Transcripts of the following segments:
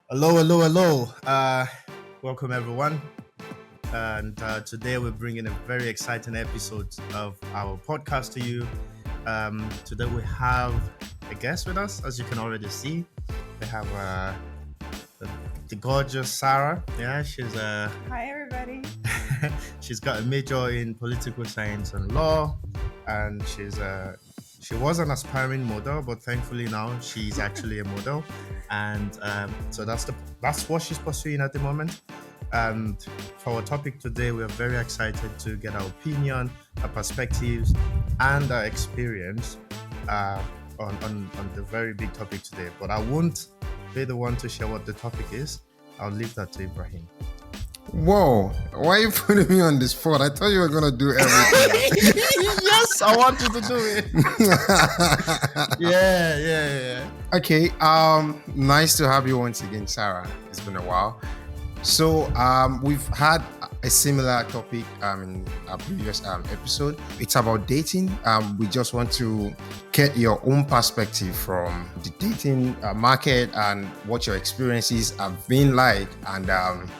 Hello, hello, hello. Welcome everyone. And today we're bringing a very exciting episode of our podcast to you. Today we have a guest with us, as you can already see. We have the, the gorgeous Sara. Yeah, Hi, everybody. she's got a major in political science and law, and she was an aspiring model, but thankfully now she's actually a model, and so that's what she's pursuing at the moment. And for our topic today, we are very excited to get our opinion, our perspectives, and our experience uh, on the very big topic today. But I won't be the one to share what the topic is. I'll leave that to Ibrahim. Whoa, why are you putting me on the spot? I thought you were going to do everything. Yes, I want you to do it. Yeah. Okay, nice to have you once again, Sarah. It's been a while. So we've had a similar topic in our previous episode. It's about dating. We just want to get your own perspective from the dating market and what your experiences have been like. And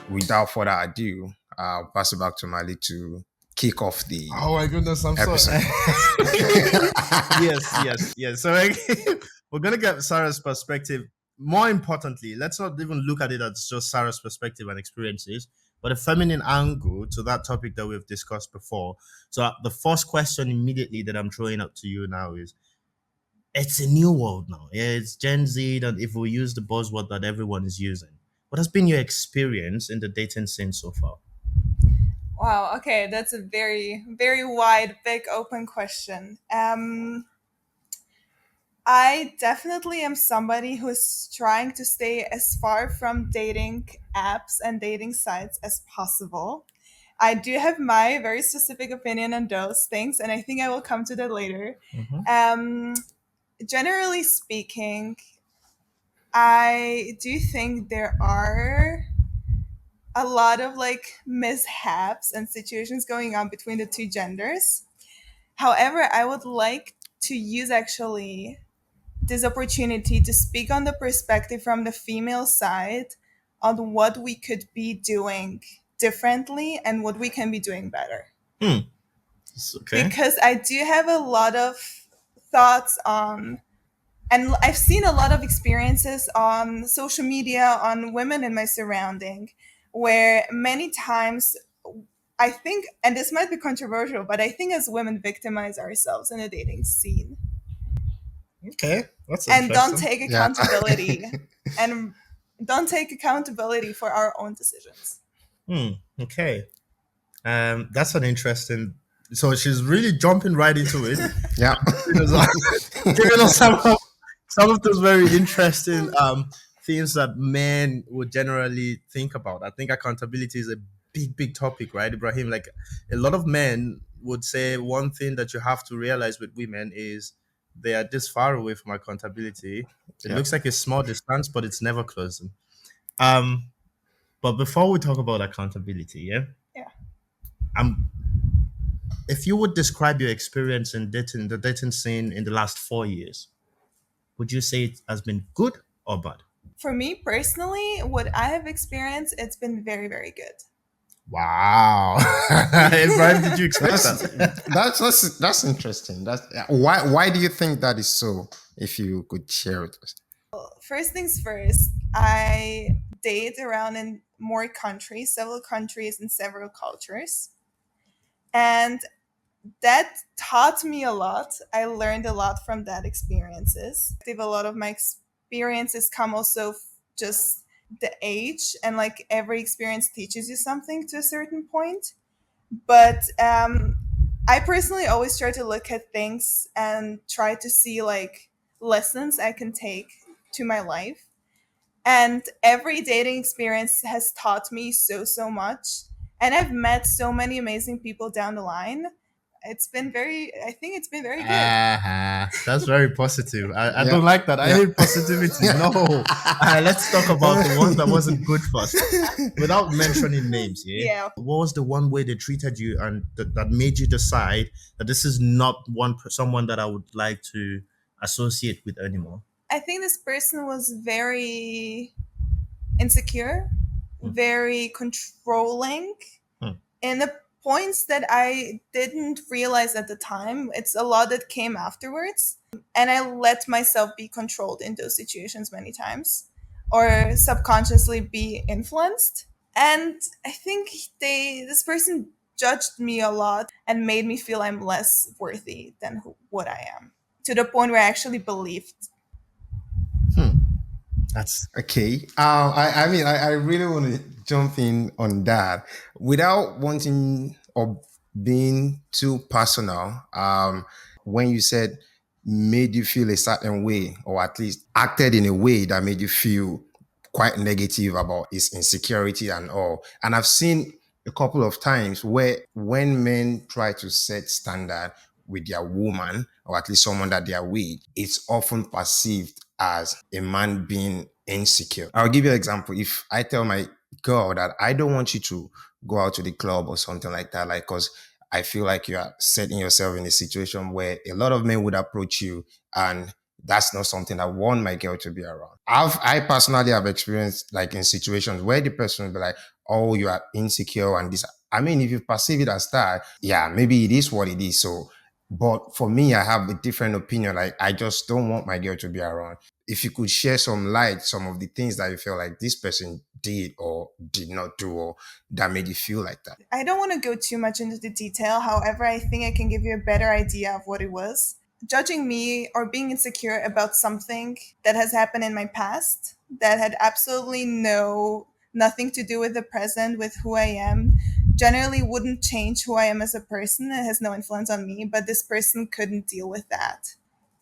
without further ado, I'll pass it back to Mali to kick off the Oh my goodness, I'm episode. Yes. So we're gonna get Sarah's perspective. More importantly, let's not even look at it as just Sarah's perspective and experiences, but a feminine angle to that topic that we've discussed before. So the first question immediately that I'm throwing up to you now is, it's a new world now. Yeah, it's Gen Z, and if we use the buzzword that everyone is using, what has been your experience in the dating scene so far? Wow, okay, that's a very, very wide, big, open question. I definitely am somebody who's trying to stay as far from dating apps and dating sites as possible. I do have my very specific opinion on those things, and I think I will come to that later. Mhm. Um, Generally speaking, I do think there are a lot of like mishaps and situations going on between the two genders. However, I would like to use actually this opportunity to speak on the perspective from the female side on what we could be doing differently and what we can be doing better. Hmm. Okay. Because I do have a lot of thoughts on, and I've seen a lot of experiences on social media on women in my surrounding where many times I think, and this might be controversial, but I think as women victimize ourselves in the dating scene Okay. That's and don't interesting. take Yeah. accountability and don't take accountability for our own decisions. Okay. That's an interesting. So she's really jumping right into it. Yeah. Giving us some of those very interesting things that men would generally think about. I think accountability is a big topic, right, Ibrahim? Like a lot of men would say one thing that you have to realize with women is they are this far away from accountability. It Yeah. looks like a small distance, but it's never closing. Um, but before we talk about accountability, yeah, Yeah. um, if you would describe your experience in dating, the dating scene in the last 4 years, would you say it has been good or bad? For me personally, what I have experienced, it's been very, very good. Wow. Ibrahim, did you expect That's that? that's interesting. That's why do you think that is so? If you could share with us. First things first, I date around in more countries, several countries and several cultures. And that taught me a lot. I learned a lot from that experiences. A lot of my experiences come also just the age, and like every experience teaches you something to a certain point. But I personally always try to look at things and try to see like lessons I can take to my life. And every dating experience has taught me so much. And I've met so many amazing people down the line. I think it's been very good. That's very positive. I Yeah. don't like that. I Yeah. hate positivity. No. Let's talk about the one that wasn't good first without mentioning names. Yeah. Yeah. What was the one way they treated you and that made you decide that this is not someone that I would like to associate with anymore? I think this person was very insecure, Hmm. very controlling Hmm. in the points that I didn't realize at the time. It's a lot that came afterwards. And I let myself be controlled in those situations many times or subconsciously be influenced. And I think this person judged me a lot and made me feel I'm less worthy than what I am, to the point where I actually believed. Hmm. That's Okay. I really want to jump in on that without wanting or being too personal. When you said made you feel a certain way, or at least acted in a way that made you feel quite negative about his insecurity and all. And I've seen a couple of times where when men try to set standard with their woman, or at least someone that they are with, it's often perceived as a man being insecure. I'll give you an example. If I tell my girl that I don't want you to go out to the club or something like that, like, because I feel like you are setting yourself in a situation where a lot of men would approach you, and that's not something I want my girl to be around. I personally have experienced like in situations where the person will be like, "Oh, you are insecure," and this. I mean, if you perceive it as that, yeah, maybe it is what it is. So, but for me, I have a different opinion. Like, I just don't want my girl to be around. If you could share some light, some of the things that you feel like this person did or did not do, or that made you feel like that. I don't want to go too much into the detail. However, I think I can give you a better idea of what it was. Judging me or being insecure about something that has happened in my past that had absolutely nothing to do with the present, with who I am, generally wouldn't change who I am as a person. It has no influence on me, but this person couldn't deal with that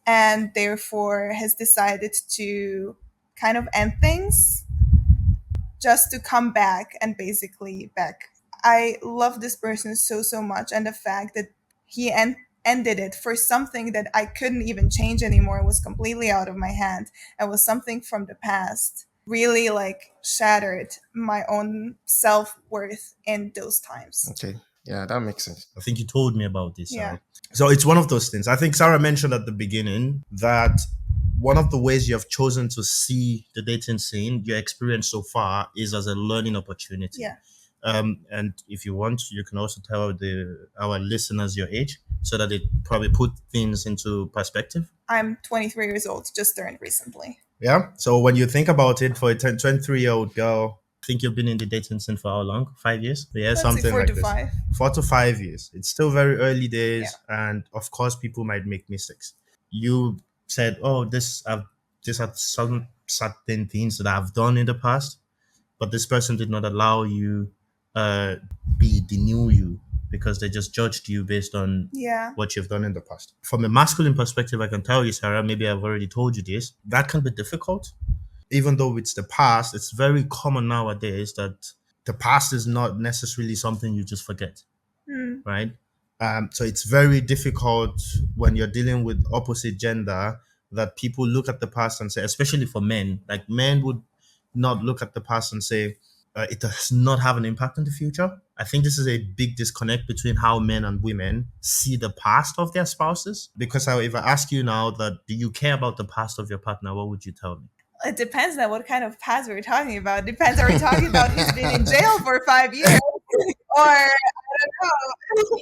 and therefore has decided to kind of end things just to come back and basically back. I love this person so much, and the fact that he ended it for something that I couldn't even change anymore, was completely out of my hand and was something from the past, really like shattered my own self-worth in those times. Okay. Yeah, that makes sense. I think you told me about this, Yeah. right? So it's one of those things. I think Sarah mentioned at the beginning that one of the ways you have chosen to see the dating scene, your experience so far, is as a learning opportunity. Yeah. And if you want, you can also tell our listeners your age so that it probably put things into perspective. I'm 23 years old, just turned recently. Yeah. So when you think about it, for a 23-year-old girl, I think you've been in the dating scene for how long? 5 years? Yeah, Let's say something 4 like to this. 5. 4 to 5 years. It's still very early days, and of course, people might make mistakes. You said, "Oh, this are some certain things that I've done in the past," but this person did not allow you be the new you because they just judged you based on Yeah. what you've done in the past. From a masculine perspective, I can tell you, Sarah, maybe I've already told you this, that can be difficult. Even though it's the past, it's very common nowadays that the past is not necessarily something you just forget, Hmm. right? So it's very difficult when you're dealing with opposite gender that people look at the past and say, especially for men, like men would not look at the past and say, it does not have an impact on the future. I think this is a big disconnect between how men and women see the past of their spouses. Because if I ask you now that, do you care about the past of your partner, what would you tell me? It depends on what kind of past we're talking about. Depends, are we talking about he's been in jail for 5 years? Or I don't know.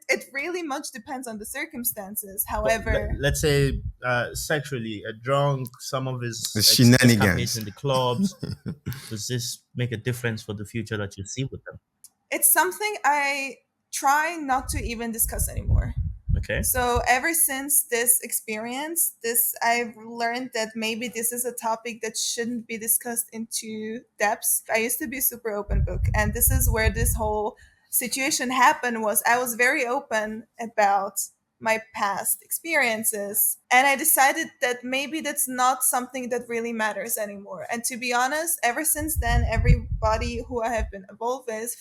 It really much depends on the circumstances. But However, let's say sexually, a drunk, some of his The escapades shenanigans. in the clubs, does this make a difference for the future that you see with them? it's something I try not to even discuss anymore. Okay. So ever since this experience, this I've learned that maybe this is a topic that shouldn't be discussed into depths. I used to be a super open book, and this is where this whole situation happened. Was I was very open about my past experiences, and I decided that maybe that's not something that really matters anymore. And to be honest, ever since then, everybody who I have been involved with,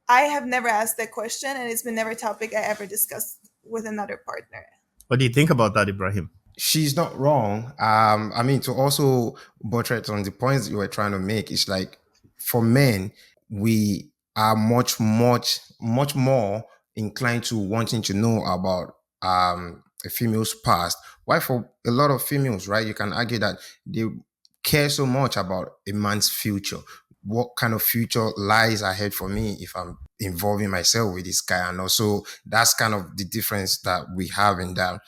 I have never asked that question, and it's been never a topic I ever discussed with another partner. What do you think about that, Ibrahim? She's not wrong. I mean, to also buttress on the points you were trying to make, it's like for men, we are much more inclined to wanting to know about a female's past. Why for a lot of females, right? You can argue that they care so much about a man's future. What kind of future lies ahead for me if I'm involving myself with this guy? And also, that's kind of the difference that we have in that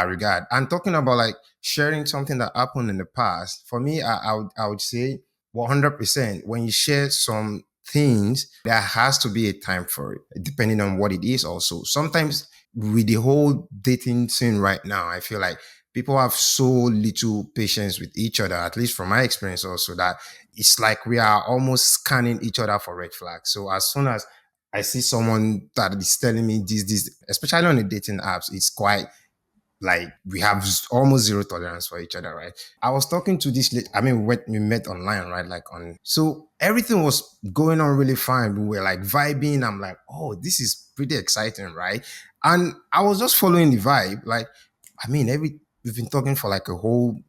regard. And talking about like sharing something that happened in the past, for me, I would say 100%. When you share some things, there has to be a time for it, depending on what it is. Also, sometimes with the whole dating scene right now, I feel like people have so little patience with each other, at least from my experience also, that it's like we are almost scanning each other for red flags. So as soon as I see someone that is telling me this, especially on the dating apps, it's quite like we have almost zero tolerance for each other, right? I was talking to this I mean, we met online, right? Like on, so everything was going on really fine. We were like vibing. I'm like, oh, this is pretty exciting, right? And I was just following the vibe. Like, I mean, we've been talking for like a whole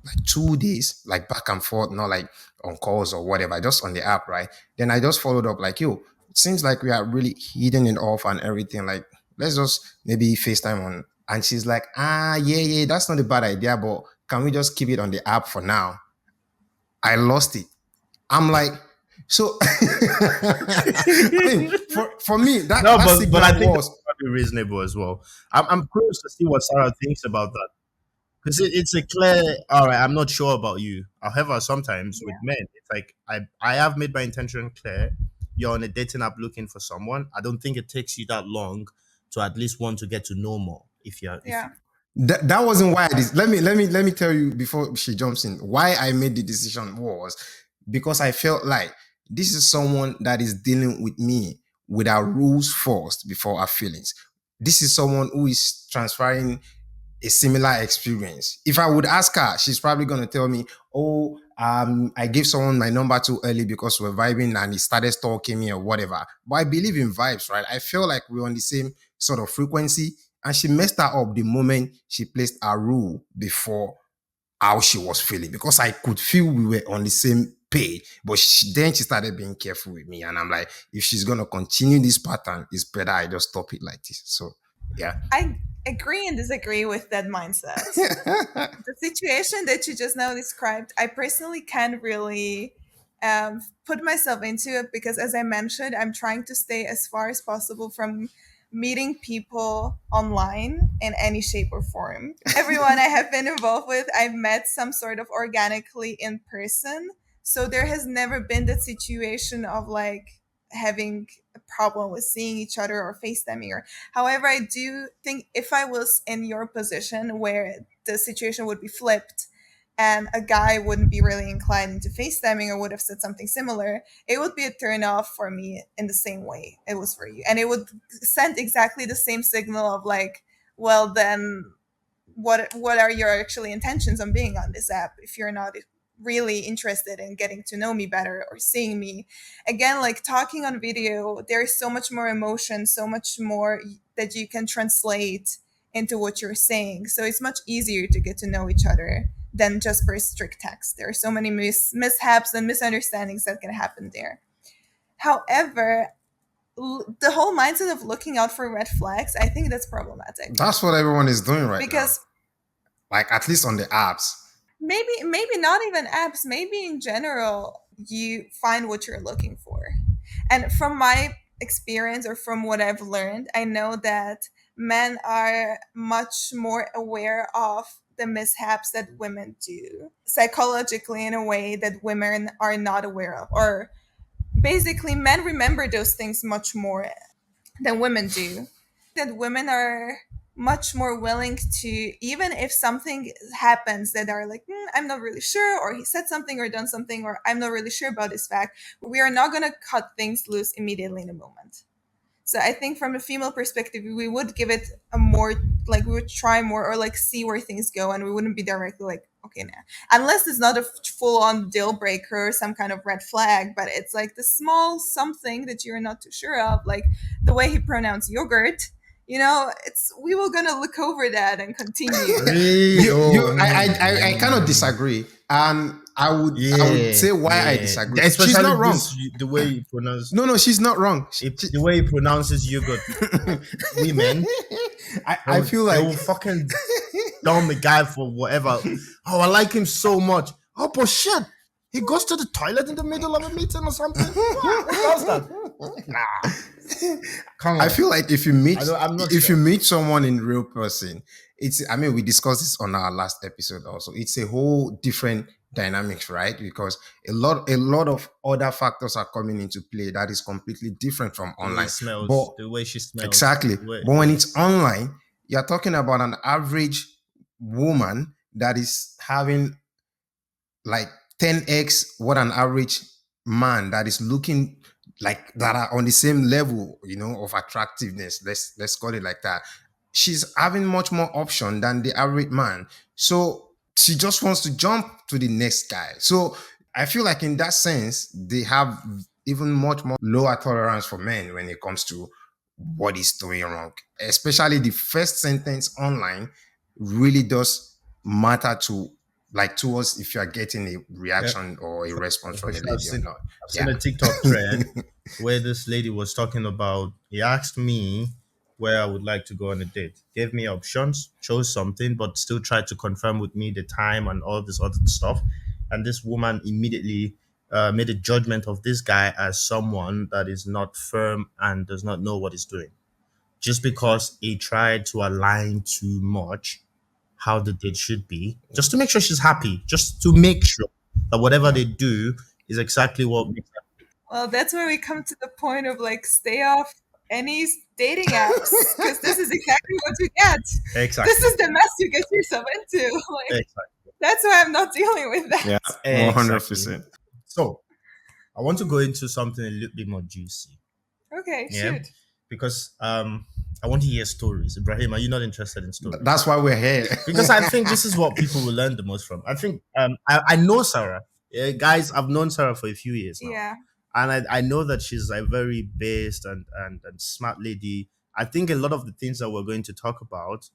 like 2 days, like back and forth, not like on calls or whatever, just on the app, right? Then I just followed up like, yo, it seems like we are really hitting it off and everything. Like, let's just maybe FaceTime on. And she's like, yeah, that's not a bad idea, but can we just keep it on the app for now? I lost it. I'm like, so I mean, for me, No, that but I signal think was that's probably reasonable as well. I'm curious to see what Sarah thinks about that. Because it's a clear, all right, I'm not sure about you. However, sometimes with Yeah. men, it's like I have made my intention clear. You're on a dating app looking for someone. I don't think it takes you that long to at least want to get to know more. If Yeah. that wasn't why I did. Let me tell you before she jumps in. Why I made the decision was because I felt like this is someone that is dealing with me with our rules first before our feelings. This is someone who is transferring a similar experience. If I would ask her, she's probably going to tell me, oh, I gave someone my number too early because we're vibing and he started stalking me or whatever. But I believe in vibes, right? I feel like we're on the same sort of frequency. And she messed that up the moment she placed a rule before how she was feeling because I could feel we were on the same page. But then she started being careful with me. And I'm like, if she's going to continue this pattern, it's better I just stop it like this. So, yeah. I agree and disagree with that mindset. The situation that you just now described, I personally can't really put myself into it because, as I mentioned, I'm trying to stay as far as possible from meeting people online in any shape or form. Everyone I have been involved with, I've met some sort of organically in person. So there has never been that situation of like having a problem with seeing each other or FaceTiming or however, I do think if I was in your position where the situation would be flipped and a guy wouldn't be really inclined into FaceTiming or would have said something similar, it would be a turn off for me in the same way it was for you. And it would send exactly the same signal of like, well, then what are your actually intentions on being on this app if you're not really interested in getting to know me better or seeing me again? Like talking on video, there's so much more emotion, so much more that you can translate into what you're saying, so it's much easier to get to know each other than just per strict text. There are so many mishaps and misunderstandings that can happen there. However, the whole mindset of looking out for red flags, I think that's problematic That's what everyone is doing right now. because Like at least on the apps. maybe not even apps, maybe in general you find what you're looking for. And from my experience or from what I've learned, I know that men are much more aware of the mishaps that women do psychologically in a way that women are not aware of, or basically men remember those things much more than women do. That women are much more willing to, even if something happens that are like, I'm not really sure, or he said something or done something, or I'm not really sure about this fact, we are not going to cut things loose immediately in a moment. So I think from a female perspective, we would give it a more, like we would try more or like see where things go, and we wouldn't be directly like, okay, now, unless it's not a full on deal breaker or some kind of red flag, but it's like the small something that you're not too sure of, like the way he pronounced yogurt. It's we were gonna look over that and continue. really, I kind of disagree, and I would say why I disagree. Especially She's not wrong. the way you pronounce. No, she's not wrong. The way he pronounces yogurt. Women, I feel they like will fucking dumb the guy for whatever. Oh, I like him so much. Oh, but shit. He goes to the toilet in the middle of a meeting or something. What? Who does that? Nah. Come on. I feel like if you meet I'm not if sure. you meet someone in real person, it's I mean we discussed this on our last episode also. It's a whole different dynamics, right? Because a lot of other factors are coming into play that is completely different from The way online. it smells, But the way she smells. exactly. The way, But when it's online, you're talking about an average woman that is having like 10x what an average man that is looking like that are on the same level, of attractiveness. Let's call it like that. She's having much more option than the average man. So she just wants to jump to the next guy. So I feel like in that sense, they have even much more lower tolerance for men when it comes to what is doing wrong. Especially the first sentence online really does matter to us if you are getting a yeah. reaction or a response For from a sure. lady or not. I've seen Yeah. a TikTok thread where this lady was talking about, he asked me where I would like to go on a date. Gave me options, chose something, but still tried to confirm with me the time and all this other stuff. And this woman immediately made a judgment of this guy as someone that is not firm and does not know what he's doing. Just because he tried to align too much how the date should be, just to make sure she's happy, just to make sure that whatever they do is exactly what makes her. Well, that's where we come to the point of like stay off any dating apps because this is exactly what you get. Exactly. This is the mess you get yourself into. Like Exactly. that's why I'm not dealing with that. Yeah. 100%. So I want to go into something a little bit more juicy. Okay, Yeah. shoot. Because I want to hear stories. Ibrahim, are you not interested in stories? That's why we're here. Because I think this is what people will learn the most from. I think I know Sarah. Guys, I've known Sarah for a few years now. Yeah. And I know that she's a very based and smart lady. I think a lot of the things that we're going to talk about,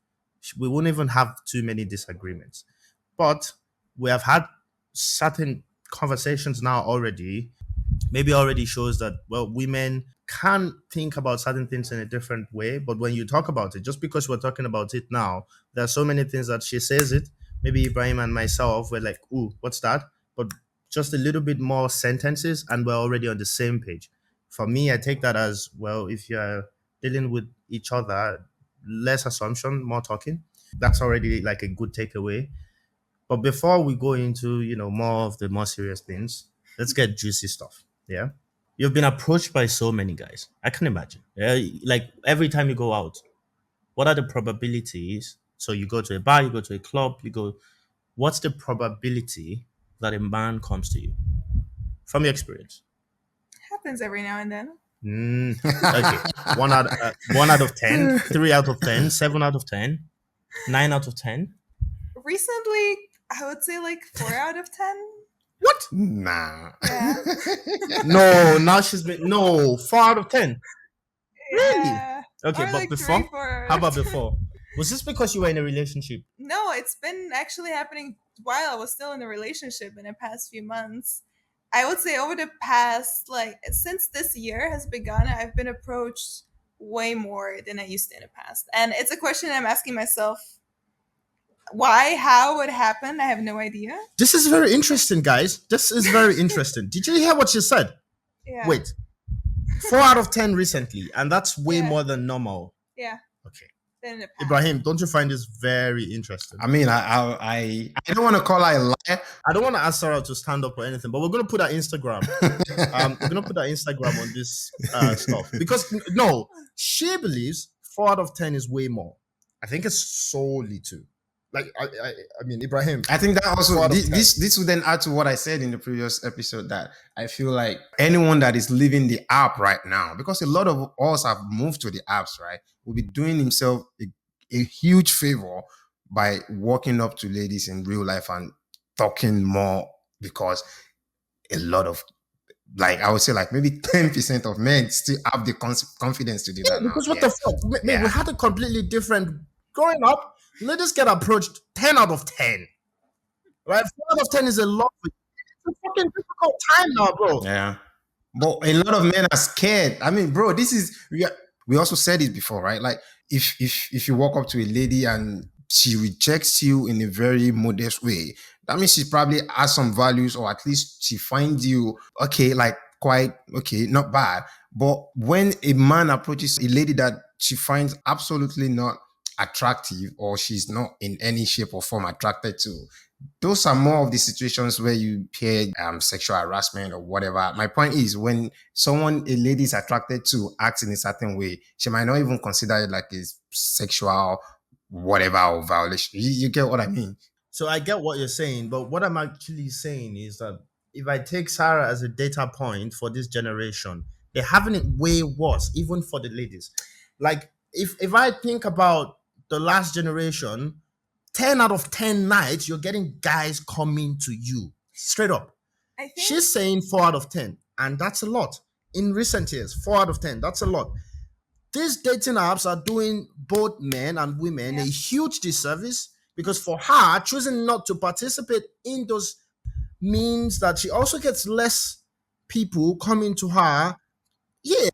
we won't even have too many disagreements. But we have had certain conversations now already, maybe already shows that, well, women can think about certain things in a different way. But when you talk about it, just because we're talking about it now, there are so many things that she says it. Maybe Ibrahim and myself were like, ooh, what's that? But just a little bit more sentences and we're already on the same page. For me, I take that as, well, if you're dealing with each other, less assumption, more talking. That's already like a good takeaway. But before we go into, more of the more serious things, let's get juicy stuff. Yeah. You've been approached by so many guys. I can imagine. Yeah. Like every time you go out, what are the probabilities? So you go to a bar, you go to a club, what's the probability that a man comes to you from your experience? Happens every now and then. Okay. One out of 10, 3 out of 10, 7 out of 10, 9 out of 10. Recently, I would say like 4 out of 10. What? Nah. Yeah. No, now 4 out of 10. Really? Yeah. Okay, Or but like before? 3, 4. How about before? Was this because you were in a relationship? No, it's been actually happening while I was still in a relationship in the past few months. I would say over the past, like, since this year has begun, I've been approached way more than I used to in the past. And it's a question I'm asking myself why, how, what happened. I have no idea. This is very interesting, guys. This is very interesting. Did you hear what she said? Yeah. Wait. 4 out of 10 recently, and that's way Yeah. more than normal. Yeah. Okay. Than in the past. Ibrahim, don't you find this very interesting? I mean, I don't want to call her a liar. I don't want to ask Sarah to stand up or anything, but we're going to put her Instagram. We're going to put her Instagram on this stuff. Because, no, she believes 4 out of 10 is way more. I think it's solely 2. Like, I mean, Ibrahim. I think that also 4 out of 10. this would then add to what I said in the previous episode, that I feel like anyone that is leaving the app right now, because a lot of us have moved to the apps, right, will be doing himself a huge favor by walking up to ladies in real life and talking more, because a lot of, like, I would say like maybe 10% of men still have the confidence to do that now. Because what the fuck? We had a completely different growing up. Ladies get approached 10 out of 10. Right? 4 out of 10 is a lot. It's a fucking difficult time now, bro. Yeah. But a lot of men are scared. I mean, bro, this is, we also said it before, right? Like if you walk up to a lady and she rejects you in a very modest way, That means she probably has some values, or at least she finds you okay, like quite okay, not bad. But when a man approaches a lady that she finds absolutely not attractive, or she's not in any shape or form attracted to, those are more of the situations where you hear sexual harassment or whatever. My point is, when someone a lady is attracted to acts in a certain way, she might not even consider it like a sexual whatever or violation. You get what I mean? So I get what you're saying, but what I'm actually saying is that if I take Sarah as a data point for this generation, they're having it way worse, even for the ladies. Like if I think about the last generation, 10 out of 10 nights, you're getting guys coming to you straight up. I think She's saying 4 out of 10, and that's a lot. In recent years, 4 out of 10, that's a lot. These dating apps are doing both men and women a huge disservice, because for her, choosing not to participate in those means that she also gets less people coming to her. Yeah,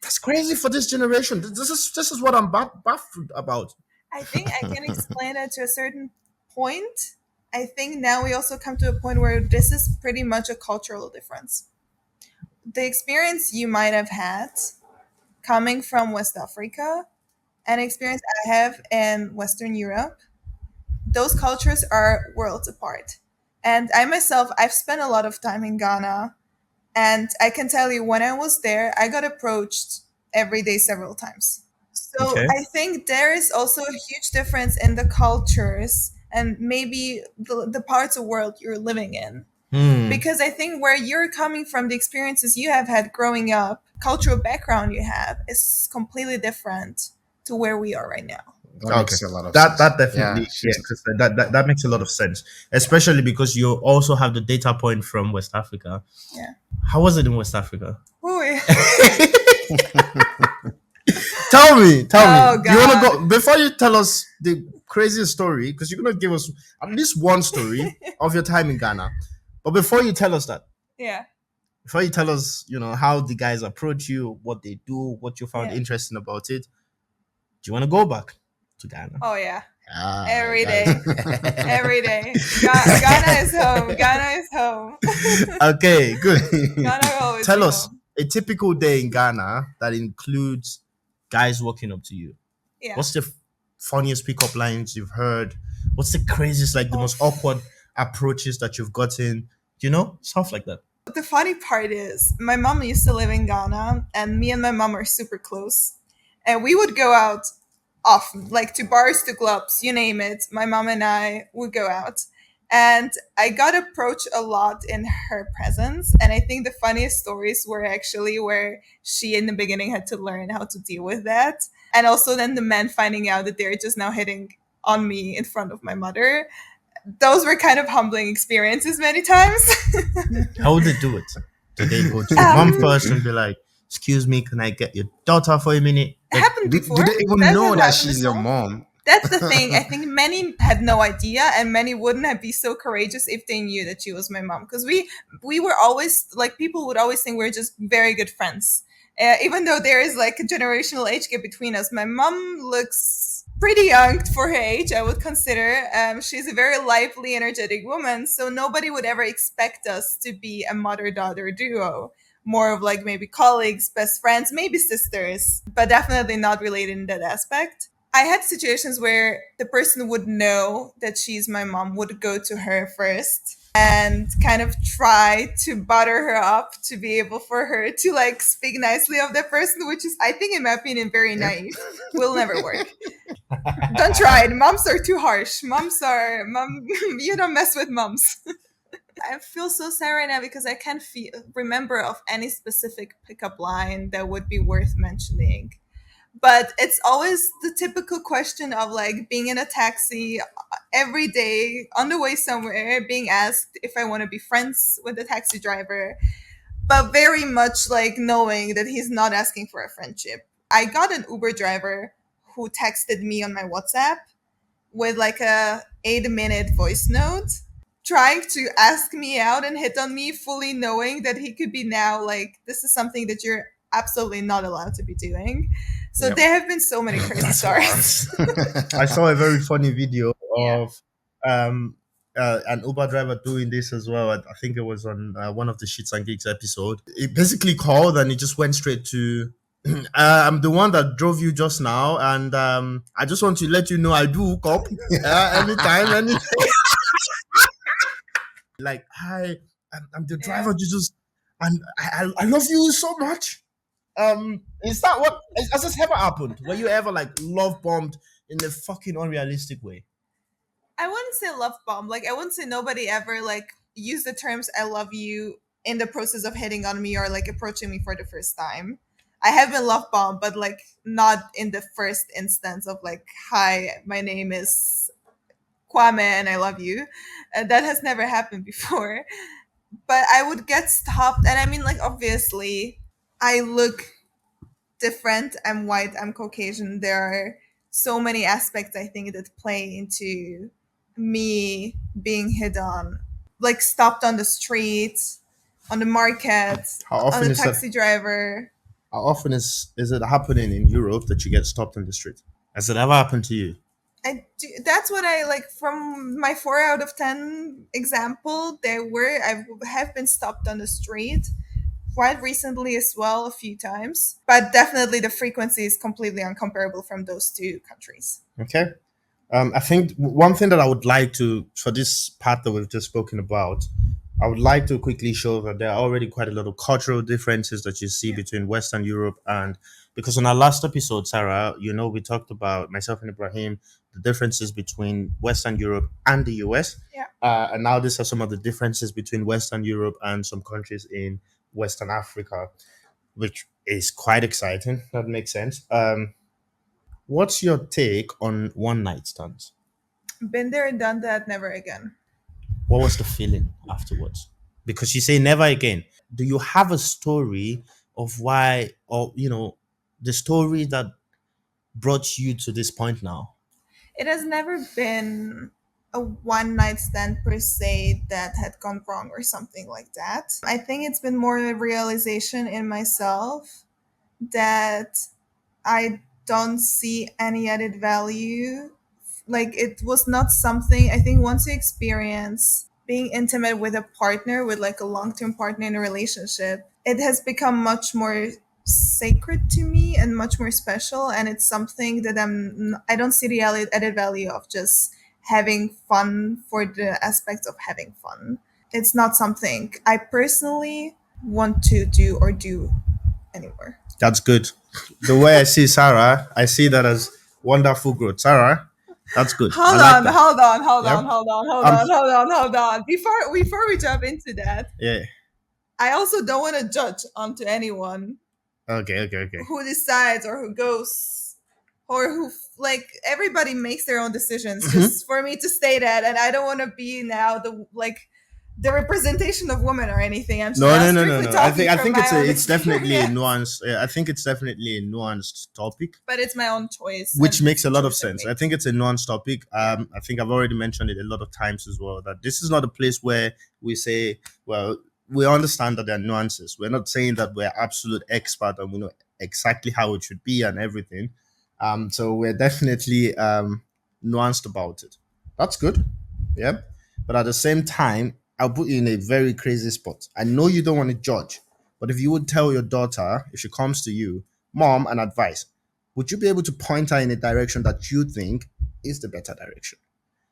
that's crazy for this generation. This is what I'm baffled about. I think I can explain it to a certain point. I think now we also come to a point where this is pretty much a cultural difference. The experience you might have had coming from West Africa and experience I have in Western Europe, those cultures are worlds apart. And I myself, I've spent a lot of time in Ghana, and I can tell you when I was there, I got approached every day several times. So Okay. I think there is also a huge difference in the cultures and maybe the parts of the world you're living in. Because I think where you're coming from, the experiences you have had growing up, cultural background you have is completely different to where we are right now. That Okay, makes a lot of that sense. that definitely, yeah, She's 'cause that makes a lot of sense, especially because you also have the data point from West Africa. Yeah. How was it in West Africa? Ooh, yeah. Tell me. Oh, Do you want to God. go before you tell us the craziest story? Because you're gonna give us at least one story of your time in Ghana. But before you tell us that, Yeah. before you tell us, how the guys approach you, what they do, what you found Yeah. interesting about it, do you want to go back to Ghana? Oh, yeah. Ah, Every guys. day. Every day. Ghana is home. Ghana is home. Okay, good. Ghana will always Tell be us home. a typical day in Ghana that includes guys walking up to you. Yeah. What's the funniest pickup lines you've heard? What's the craziest, like the most awkward approaches that you've gotten? Stuff like that. The funny part is, my mom used to live in Ghana, and me and my mom are super close. And we would go out often, like to bars, to clubs, you name it. My mom and I would go out. And I got approached a lot in her presence. And I think the funniest stories were actually where she, in the beginning, had to learn how to deal with that. And also then the men finding out that they're just now hitting on me in front of my mother. Those were kind of humbling experiences many times. How would they do it? Do they go to your mom first and be like, "Excuse me, can I get your daughter for a minute?" It happened do, before. do they even That know has that happened she's your before. mom? That's the thing. I think many had no idea, and many wouldn't have been so courageous if they knew that she was my mom. Because we were always like, people would always think we're just very good friends, even though there is like a generational age gap between us. My mom looks pretty young for her age, I would consider. She's a very lively, energetic woman, so nobody would ever expect us to be a mother-daughter duo. More of like maybe colleagues, best friends, maybe sisters, but definitely not related in that aspect. I had situations where the person would know that she's my mom, would go to her first and kind of try to butter her up to be able for her to like speak nicely of that person, which is, I think, in my opinion, very naive. Will never work. Don't try it. Moms are too harsh. Mom, you don't mess with moms. I feel so sad right now because I can't remember of any specific pickup line that would be worth mentioning. But it's always the typical question of like being in a taxi every day on the way somewhere, being asked if I want to be friends with the taxi driver, but very much like knowing that he's not asking for a friendship. I got an Uber driver who texted me on my WhatsApp with like a 8-minute voice note trying to ask me out and hit on me, fully knowing that he could be now like, this is something that you're absolutely not allowed to be doing. So Yep. there have been so many crazy stories. I saw a very funny video Yeah. of an Uber driver doing this as well. I think it was on one of the Shits and Gigs episode. It basically called and it just went straight to. I'm the one that drove you just now, and I just want to let you know I do hook up anytime, like, hi, I'm the driver. You just, and I love you so much. Is that what has this ever happened? Were you ever like love bombed in a fucking unrealistic way? I wouldn't say love bomb. Like I wouldn't say nobody ever like used the terms "I love you" in the process of hitting on me or like approaching me for the first time. I have been love bombed, but like not in the first instance of like, "Hi, my name is Kwame and I love you." That has never happened before. But I would get stopped, and I mean, like obviously, I look different. I'm white. I'm Caucasian. There are so many aspects I think that play into me being hit on, like stopped on the street, on the market, How on often the is that? taxi driver. How often is it happening in Europe that you get stopped in the street? Has it ever happened to you? I do, that's what I like from my 4 out of 10 example. I have been stopped on the street quite recently as well, a few times, but definitely the frequency is completely uncomparable from those two countries. Okay. I think one thing that I would like to, for this part that we've just spoken about, I would like to quickly show that there are already quite a lot of cultural differences that you see between Western Europe and, because on our last episode, Sarah, we talked about, myself and Ibrahim, the differences between Western Europe and the US. Yeah. And now these are some of the differences between Western Europe and some countries in Western Africa, which is quite exciting. That makes sense. What's your take on one night stands? Been there, done that, never again. What was the feeling afterwards? Because you say never again. Do you have a story of why, or the story that brought you to this point now? It has never been a one night stand per se that had gone wrong or something like that. I think it's been more a realization in myself that I don't see any added value. Like it was not something, I think once you experience being intimate with a partner, with like a long term partner in a relationship, it has become much more sacred to me and much more special. And it's something that I don't see the added value of just having fun for the aspect of having fun. It's not something I personally want to do anymore. That's good. The way I see Sarah, I see that as wonderful growth. Sarah, that's good. I like that. Hold on, Yep. hold on. Before we jump into that, Yeah. I also don't want to judge onto anyone Okay. who decides or who goes or who like everybody makes their own decisions. Mhm. Just for me to say that, and I don't want to be now the representation of women or anything. I'm just No. strictly talking I from think my it's own it's definitely a experience. nuance. I think it's definitely a nuanced topic, But it's my own choice, which and makes it's a lot of choice I sense. make. I think it's a nuanced topic. I think I've already mentioned it a lot of times as well, that this is not a place where we say, well, we understand that there are nuances. We're not saying that we're absolute expert and we know exactly how it should be and everything. So we're definitely nuanced about it. That's good. Yeah. But at the same time, I'll put you in a very crazy spot. I know you don't want to judge, but if you would tell your daughter, if she comes to you, mom, an advice, would you be able to point her in a direction that you think is the better direction?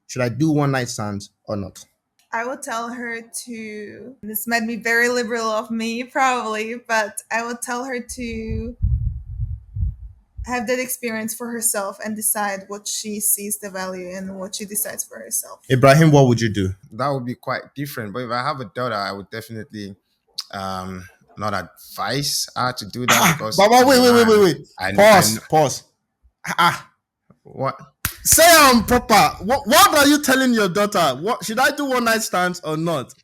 Should I do one night stands or not? I would tell her to, this might be very liberal of me, probably, but I would tell her to have that experience for herself and decide what she sees the value in, what she decides for herself. Ibrahim, what would you do? That would be quite different. But if I have a daughter, I would definitely not advise her to do that because Baba, wait. I Pause. what Say I'm proper. What are you telling your daughter? What should I do one night stands or not?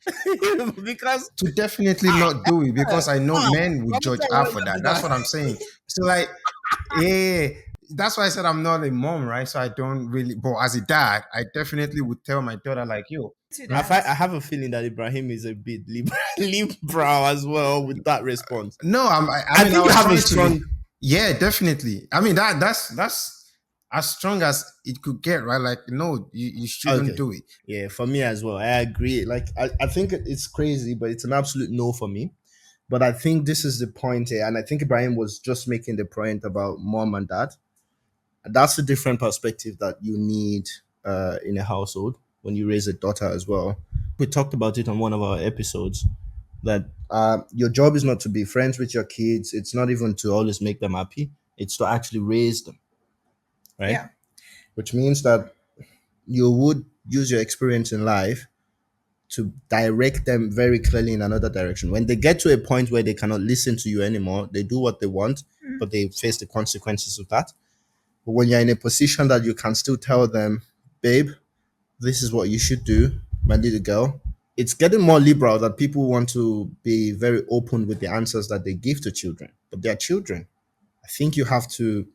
Because to definitely not do it because I know men would judge her for that. That's what I'm saying. So like, yeah, that's why I said I'm not a mom, right? So I don't really. But as a dad, I definitely would tell my daughter like, yo, To I that. have a feeling that Ibrahim is a bit liberal as well with that response. no, I I mean, think I you was have a trying strong. to. Yeah, definitely. I mean, that's. as strong as it could get, right? Like, no, you shouldn't Okay. do it. Yeah, for me as well. I agree. Like I think it's crazy, but it's an absolute no for me. But I think this is the point here, and I think Ibrahim was just making the point about mom and dad. That's a different perspective that you need in a household when you raise a daughter as well. We talked about it on one of our episodes that your job is not to be friends with your kids. It's not even to always make them happy. It's to actually raise them, right? Yeah. Which means that you would use your experience in life to direct them very clearly in another direction. When they get to a point where they cannot listen to you anymore, they do what they want, but they face the consequences of that. But when you're in a position that you can still tell them, babe, this is what you should do, my little girl, it's getting more liberal that people want to be very open with the answers that they give to children. But they're children. I think you have to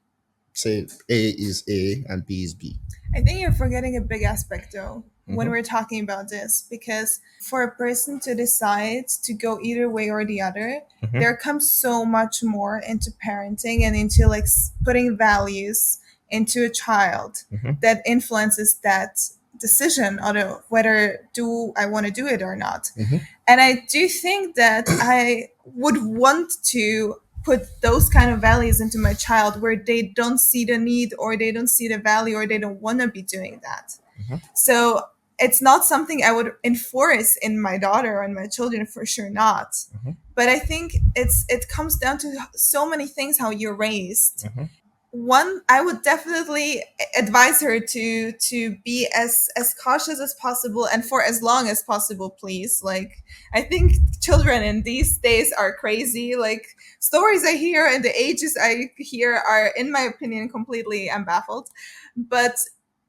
say A is A and B is B. I think you're forgetting a big aspect though when Mhm. we're talking about this, because for a person to decide to go either way or the other, Mhm. there comes so much more into parenting and into like putting values into a child Mhm. that influences that decision on whether do I want to do it or not. Mhm. And I do think that I would want to put those kind of values into my child where they don't see the need or they don't see the value or they don't want to be doing that. Mhm. So it's not something I would enforce in my daughter and my children, for sure not. Mhm. But I think it comes down to so many things how you're raised. Mhm. One, I would definitely advise her to be as cautious as possible and for as long as possible, please. Like, I think children in these days are crazy. Like, stories I hear and the ages I hear are, in my opinion, completely, I'm baffled. But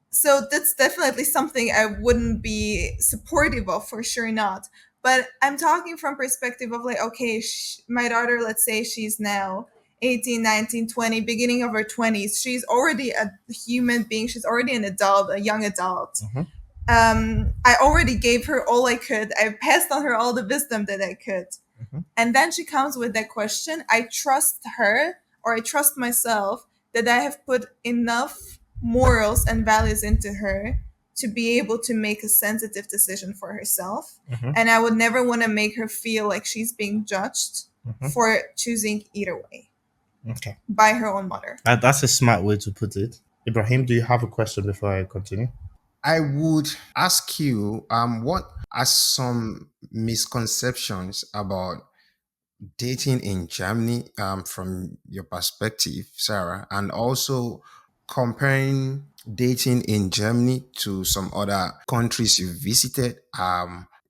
so that's definitely something I wouldn't be supportive of, for sure not. But I'm talking from perspective of like, okay, my daughter, let's say she's now 18, 19, 20, beginning of her 20s. She's already a human being. She's already an adult, a young adult. Mhm. I already gave her all I could. I passed on her all the wisdom that I could. Mhm. And then she comes with that question. I trust her, or I trust myself, that I have put enough morals and values into her to be able to make a sensitive decision for herself. Mhm. And I would never want to make her feel like she's being judged Mhm. for choosing either way Okay. by her own mother. That's a smart way to put it. Ibrahim, do you have a question before I continue? I would ask you, what are some misconceptions about dating in Germany, from your perspective, Sarah, and also comparing dating in Germany to some other countries you visited?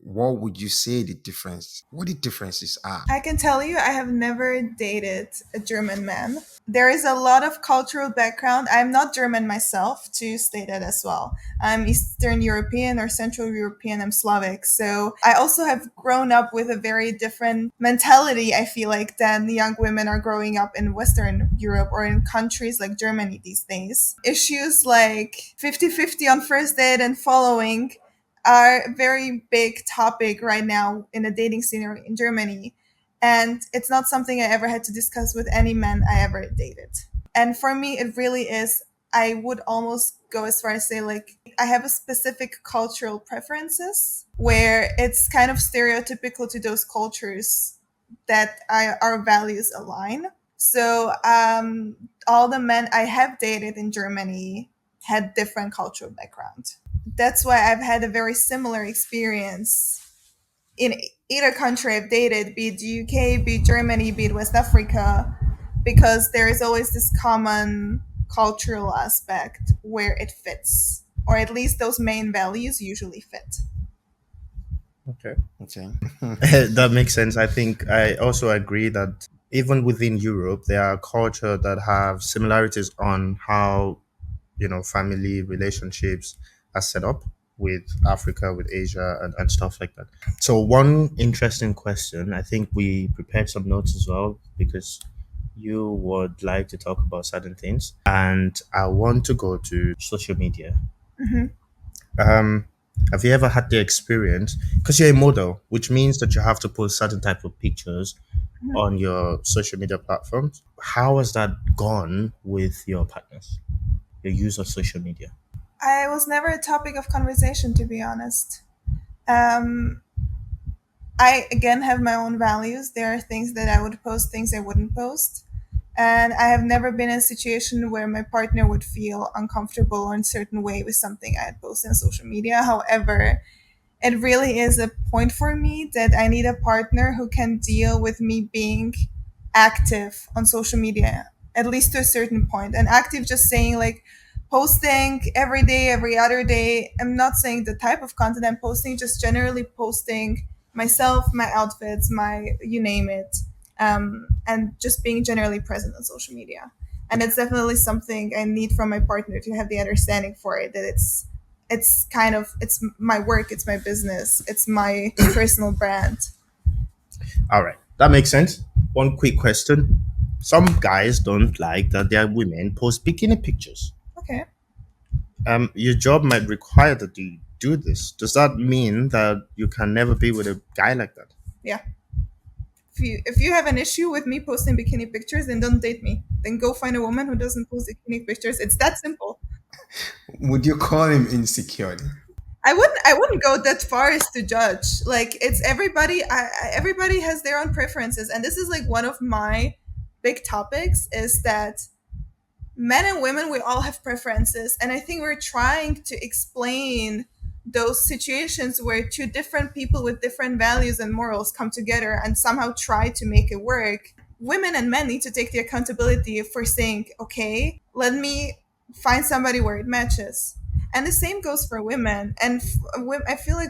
What would you say the difference? What the differences are? I can tell you, I have never dated a German man. There is a lot of cultural background. I'm not German myself, to state that as well. I'm Eastern European or Central European. I'm Slavic. So I also have grown up with a very different mentality, I feel like, than young women are growing up in Western Europe or in countries like Germany these days. Issues like 50-50 on first date and following are a very big topic right now in the dating scenery in Germany. And it's not something I ever had to discuss with any man I ever dated. And for me, it really is, I would almost go as far as say, like, I have a specific cultural preferences where it's kind of stereotypical to those cultures that our values align. So all the men I have dated in Germany had different cultural background. That's why I've had a very similar experience in either country I've dated, be it the UK, be it Germany, be it West Africa, because there is always this common cultural aspect where it fits, or at least those main values usually fit. Okay. Okay. That makes sense. I think I also agree that even within Europe, there are culture that have similarities on how, family relationships are set up with Africa, with Asia, and stuff like that. So, one interesting question, I think we prepared some notes as well because you would like to talk about certain things. And I want to go to social media. Hmm. Um, have you ever had the experience? Because you're a model, which means that you have to post certain type of pictures on your social media platforms. How has that gone with your partners? your use of social media? I was never a topic of conversation, to be honest. Um, I again have my own values. There are things that I would post, things I wouldn't post. And I have never been in a situation where my partner would feel uncomfortable or in a certain way with something I had posted on social media. However, it really is a point for me that I need a partner who can deal with me being active on social media, at least to a certain point. And active, just saying like posting every day, every other day. I'm not saying the type of content I'm posting, just generally posting myself, my outfits, my you name it, and just being generally present on social media. And it's definitely something I need from my partner to have the understanding for it that it's kind of it's my work, it's my business, it's my personal brand. All right, that makes sense. One quick question. Some guys don't like that their women post bikini pictures. Okay. Your job might require that you do this. Does that mean that you can never be with a guy like that? Yeah. If you have an issue with me posting bikini pictures, then don't date me. Then go find a woman who doesn't post bikini pictures. It's that simple. Would you call him insecure? I wouldn't go that far as to judge. Like it's everybody. Everybody has their own preferences, and this is like one of my big topics is that men and women, we all have preferences, and I think we're trying to explain those situations where two different people with different values and morals come together and somehow try to make it work. Women and men need to take the accountability for saying, okay, let me find somebody where it matches. And the same goes for women. And I feel like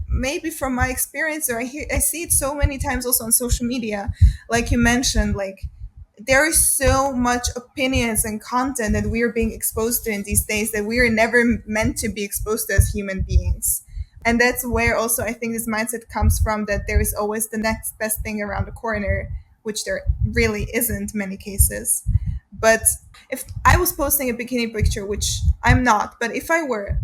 maybe from my experience, or I see it so many times also on social media, like you mentioned, like there is so much opinions and content that we are being exposed to in these days that we are never meant to be exposed to as human beings. And that's where also I think this mindset comes from, that there is always the next best thing around the corner, which there really isn't many cases. But if I was posting a bikini picture, which I'm not, but if I were,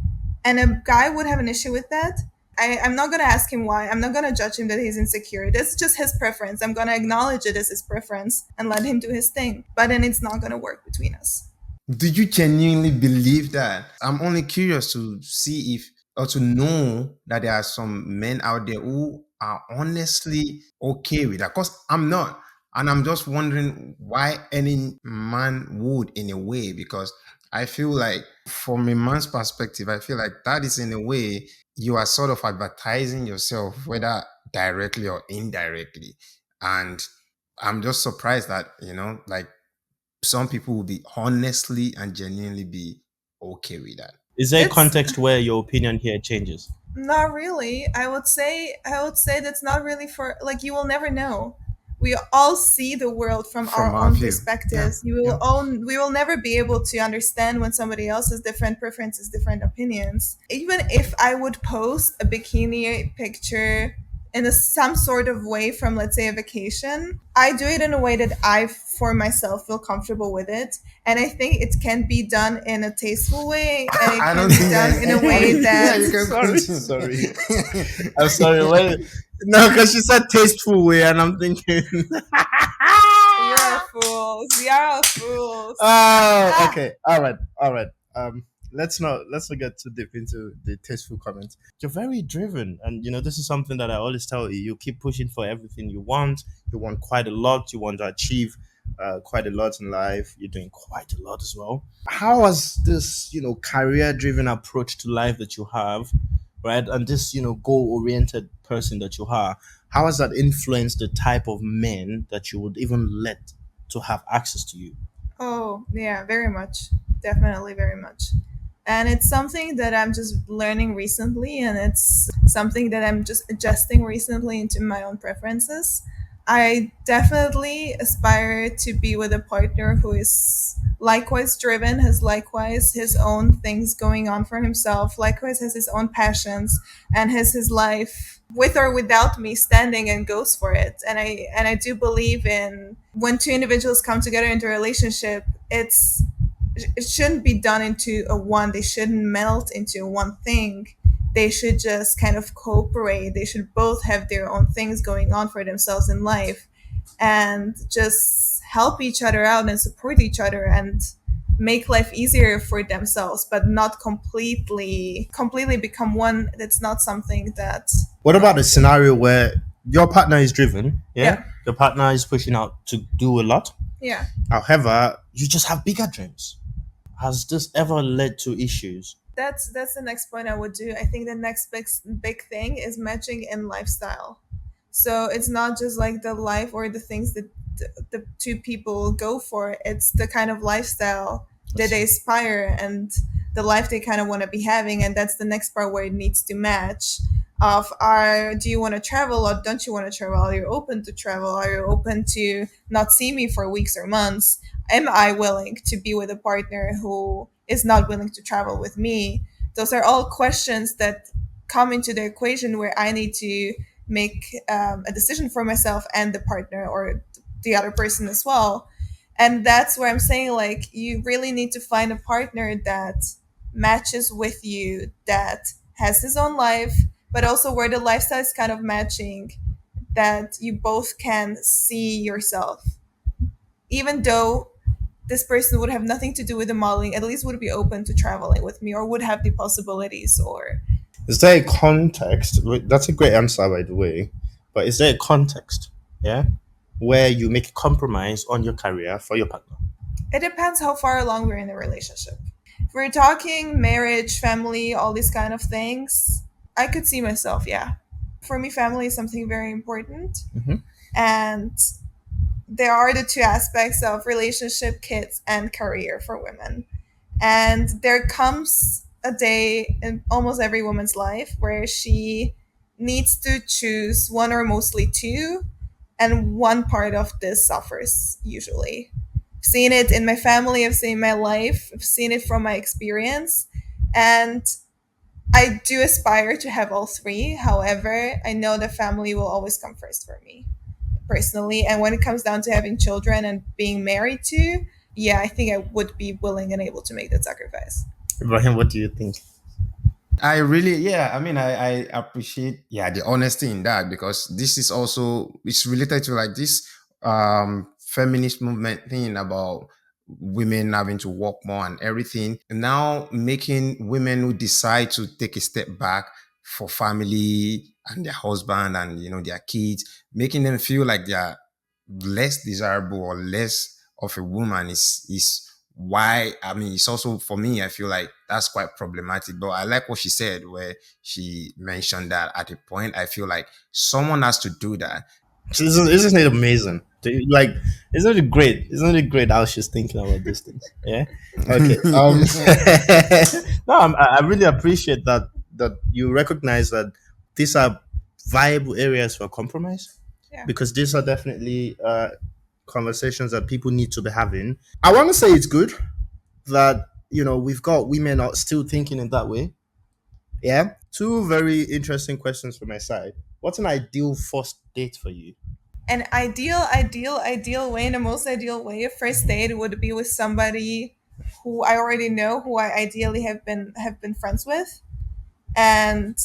and a guy would have an issue with that, I'm not going to ask him why. I'm not going to judge him that he's insecure. That's just his preference. I'm going to acknowledge it as his preference and let him do his thing. But then it's not going to work between us. Do you genuinely believe that? I'm only curious to see if or to know that there are some men out there who are honestly okay with that. Because I'm not. And I'm just wondering why any man would in a way, because I feel like from a man's perspective, I feel like that is in a way you are sort of advertising yourself, whether directly or indirectly. And I'm just surprised that, like some people will be honestly and genuinely be okay with that. Is there a It's context where your opinion here changes? not really. I would say that's not really for, like, you will never know. We all see the world from From our our own view. Yeah. perspectives. Yeah. We will never be able to understand when somebody else has different preferences, different opinions. Even if I would post a bikini picture in some sort of way from, let's say, a vacation, I do it in a way that I for myself feel comfortable with it. And I think it can be done in a tasteful way, and it I can don't be think done in a way I, yeah, that you can Sorry, continue. sorry. I'm sorry. Wait. No, because she said tasteful way, and I'm thinking. you're all fools. You're all fools. Oh, Ah, okay. All right. All right. Let's not get too deep into the tasteful comments. You're very driven, and this is something that I always tell you. You keep pushing for everything you want. You want quite a lot. You want to achieve quite a lot in life. You're doing quite a lot as well. How has this career-driven approach to life that you have, right, and this goal-oriented person that you are, how has that influenced the type of men that you would even let to have access to you? oh, yeah, very much. Definitely very much. And it's something that I'm just learning recently, and it's something that I'm just adjusting recently into my own preferences. I definitely aspire to be with a partner who is likewise driven, has likewise his own things going on for himself, likewise has his own passions, and has his life with or without me standing and goes for it. And I do believe in when two individuals come together into a relationship, it shouldn't be done into a one. They shouldn't melt into one thing. They should just kind of cooperate. They should both have their own things going on for themselves in life, and just help each other out and support each other. And make life easier for themselves, but not completely become one. That's not something that What I about want a to do. scenario where your partner is driven? Yeah, Yeah. your partner is pushing out to do a lot. Yeah. However, you just have bigger dreams. Has this ever led to issues? That's the next point I would do. I think the next big thing is matching in lifestyle. So it's not just like the life or the things that the two people go for. It's the kind of lifestyle that they aspire and the life they kind of want to be having. And that's the next part where it needs to match. Of are do you want to travel or don't you want to travel? Are you open to travel? Are you open to not see me for weeks or months? Am I willing to be with a partner who is not willing to travel with me? Those are all questions that come into the equation where I need to make a decision for myself and the partner or the other person as well. And that's where I'm saying, like, you really need to find a partner that matches with you, that has his own life, but also where the lifestyle is kind of matching, that you both can see yourself. Even though this person would have nothing to do with the modeling, at least would be open to traveling with me or would have the possibilities or Is there a context? That's a great answer, by the way. But is there a context, yeah, where you make a compromise on your career for your partner? it depends how far along we're in the relationship. If we're talking marriage, family, all these kind of things, I could see myself, yeah. For me, family is something very important. Mhm. And there are the two aspects of relationship, kids, and career for women. And there comes a day in almost every woman's life where she needs to choose one or mostly two, and one part of this suffers usually. I've seen it in my family, I've seen it in my life, I've seen it from my experience. And I do aspire to have all three. However, I know that family will always come first for me personally. And when it comes down to having children and being married to, yeah, I think I would be willing and able to make that sacrifice. Ibrahim, what do you think? I really, yeah, I mean, I appreciate, yeah, the honesty in that, because this is also, it's related to like this feminist movement thing about women having to work more and everything. Now making women who decide to take a step back for family and their husband and, their kids, making them feel like they are less desirable or less of a woman is why, I mean, it's also for me, I feel like that's quite problematic. But I like what she said, where she mentioned that at a point I feel like someone has to do that. Isn't it amazing? Like, isn't it great? Isn't it great how she's thinking about these things? Yeah. Okay. No, I really appreciate that you recognize that these are viable areas for compromise, Yeah. because these are definitely conversations that people need to be having. I want to say it's good that we've got women are still thinking in that way. Yeah. Two very interesting questions from my side. What's an ideal first date for you? An ideal way, in the most ideal way, a first date would be with somebody who I already know, who I ideally have been friends with, and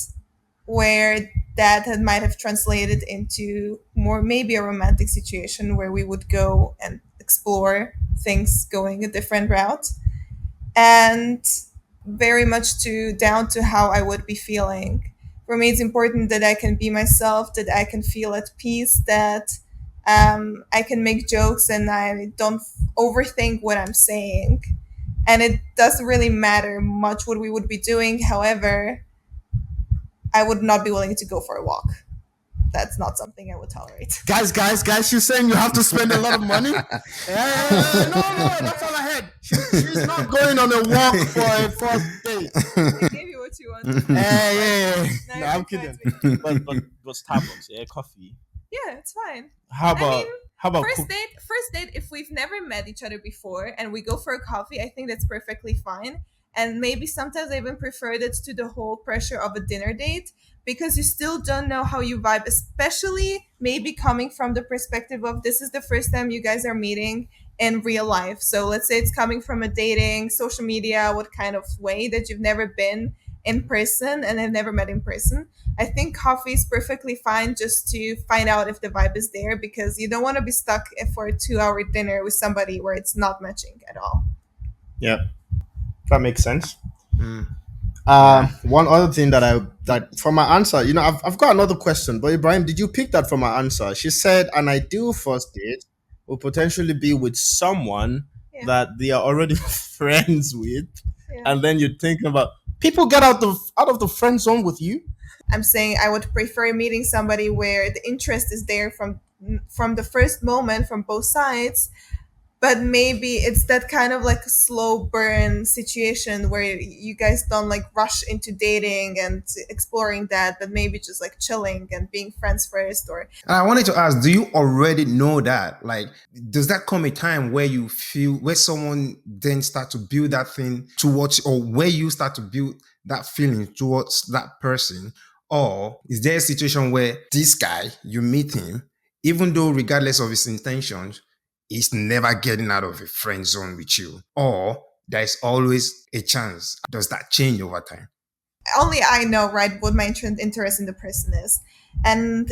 where that might have translated into more maybe a romantic situation where we would go and explore things going a different route, and very much to down to how I would be feeling. For me, it's important that I can be myself, that I can feel at peace, that I can make jokes and I don't overthink what I'm saying. And it doesn't really matter much what we would be doing. However, I would not be willing to go for a walk. That's not something I would tolerate. Guys, she's saying you have to spend a lot of money. No, that's all I heard. She's not going on a walk for a first date. I gave you what you wanted. Yeah. Now No, you're I'm being kind kidding. to me. But Starbucks, yeah, coffee. Yeah, it's fine. How I about mean, how about first date, if we've never met each other before and we go for a coffee, I think that's perfectly fine. And maybe sometimes I even prefer that to the whole pressure of a dinner date, because you still don't know how you vibe, especially maybe coming from the perspective of this is the first time you guys are meeting in real life. So let's say it's coming from a dating, social media, what kind of way that you've never been in person and have never met in person. I think coffee is perfectly fine just to find out if the vibe is there, because you don't want to be stuck for a 2 hour dinner with somebody where it's not matching at all. Yeah, that makes sense. Mm, yeah. One other thing that from my answer, I've got another question, but Ibrahim, did you pick that from my answer? She said an ideal first date will potentially be with someone Yeah. that they are already friends with, Yeah. and then you're thinking about people get out of the friend zone with you. I'm saying I would prefer meeting somebody where the interest is there from the first moment from both sides, but maybe it's that kind of like a slow burn situation where you guys don't like rush into dating and exploring that, but maybe just like chilling and being friends first. Or And I wanted to ask, do you already know that? Like, does that come a time where you feel, where someone then start to build that thing towards, or where you start to build that feeling towards that person? Or is there a situation where this guy, you meet him, even though regardless of his intentions, he's never getting out of a friend zone with you? Or there's always a chance. Does that change over time? only I know, right, what my interest in the person is. And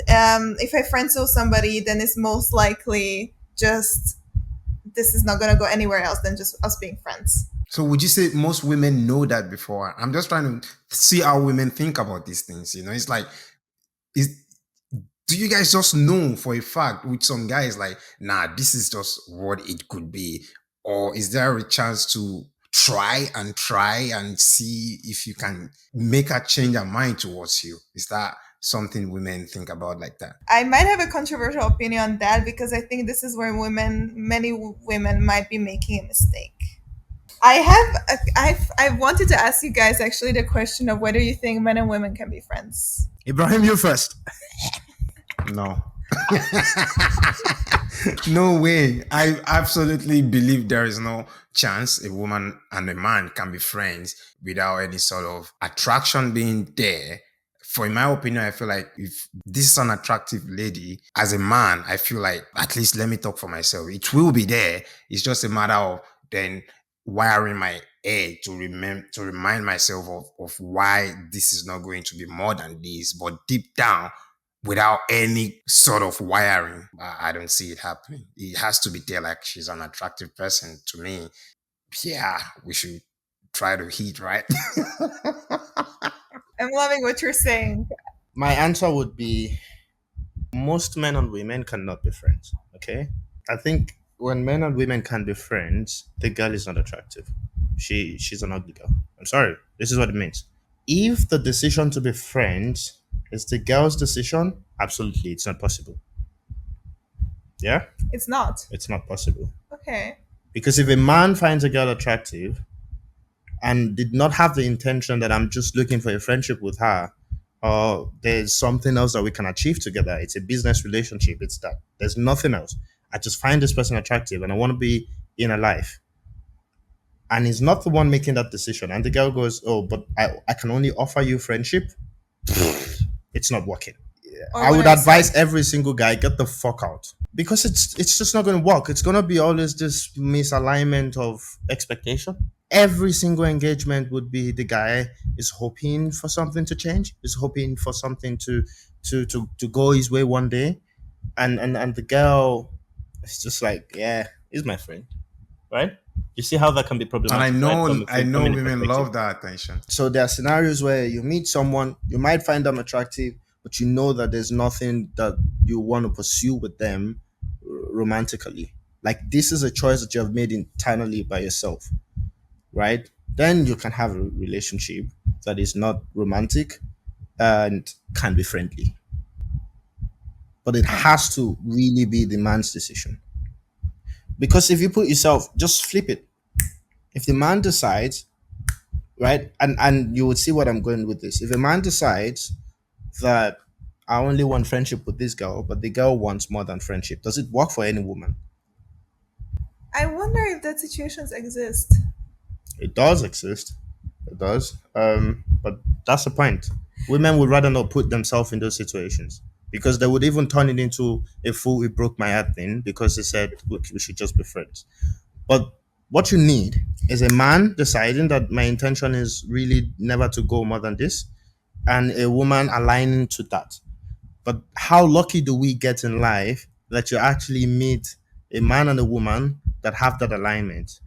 if I friend zone somebody, then it's most likely just this is not going to go anywhere else than just us being friends. So would you say most women know that before? I'm just trying to see how women think about these things. It's like, is do you guys just know for a fact with some guys like, nah, this is just what it could be? Or is there a chance to try and see if you can make her change her mind towards you? Is that something women think about like that? I might have a controversial opinion on that because I think this is where many women might be making a mistake. I wanted to ask you guys actually the question of whether you think men and women can be friends. Ibrahim, you first. No. No way. I absolutely believe there is no chance a woman and a man can be friends without any sort of attraction being there. For in my opinion, I feel like if this is an attractive lady, as a man, I feel like, at least let me talk for myself, it will be there. It's just a matter of then wiring my head to remember, to remind myself of why this is not going to be more than this. But deep down, without any sort of wiring, I don't see it happening. It has to be there. Like, she's an attractive person to me. Yeah, we should try to hit, right? I'm loving what you're saying. My answer would be most men and women cannot be friends. Okay, I think when men and women can be friends, the girl is not attractive. She's an ugly girl. I'm sorry. This is what it means. If the decision to be friends is the girl's decision, absolutely, it's not possible. Yeah, It's not. it's not possible. Okay. Because if a man finds a girl attractive and did not have the intention that I'm just looking for a friendship with her, or there's something else that we can achieve together, it's a business relationship, it's that. There's nothing else. I just find this person attractive and I want to be in her life. And he's not the one making that decision. And the girl goes, oh, but I can only offer you friendship. It's not working. Or I what would I advise said. every single guy, get the fuck out. Because it's just not going to work. It's going to be always this misalignment of expectation. Every single engagement would be the guy is hoping for something to change, is hoping for something to go his way one day, and the girl is just like, yeah, he's my friend, right? You see how that can be And I problematic, right? know, I know From a women perspective. love that attention. So there are scenarios where you meet someone, you might find them attractive, but you know that there's nothing that you want to pursue with them romantically. Like, this is a choice that you have made internally by yourself, right? Then you can have a relationship that is not romantic and can be friendly. But it has to really be the man's decision. Because if you put yourself, just flip it. If the man decides, right, and you would see what I'm going with this. If a man decides that I only want friendship with this girl, but the girl wants more than friendship, does it work for any woman? I wonder if that situations exist. It does exist. It does. But that's the point. Women would rather not put themselves in those situations because they would even turn it into a full "it broke my heart" thing because they said, "Look, we should just be friends." But what you need is a man deciding that my intention is really never to go more than this, and a woman aligning to that. But how lucky do we get in life that you actually meet a man and a woman that have that alignment?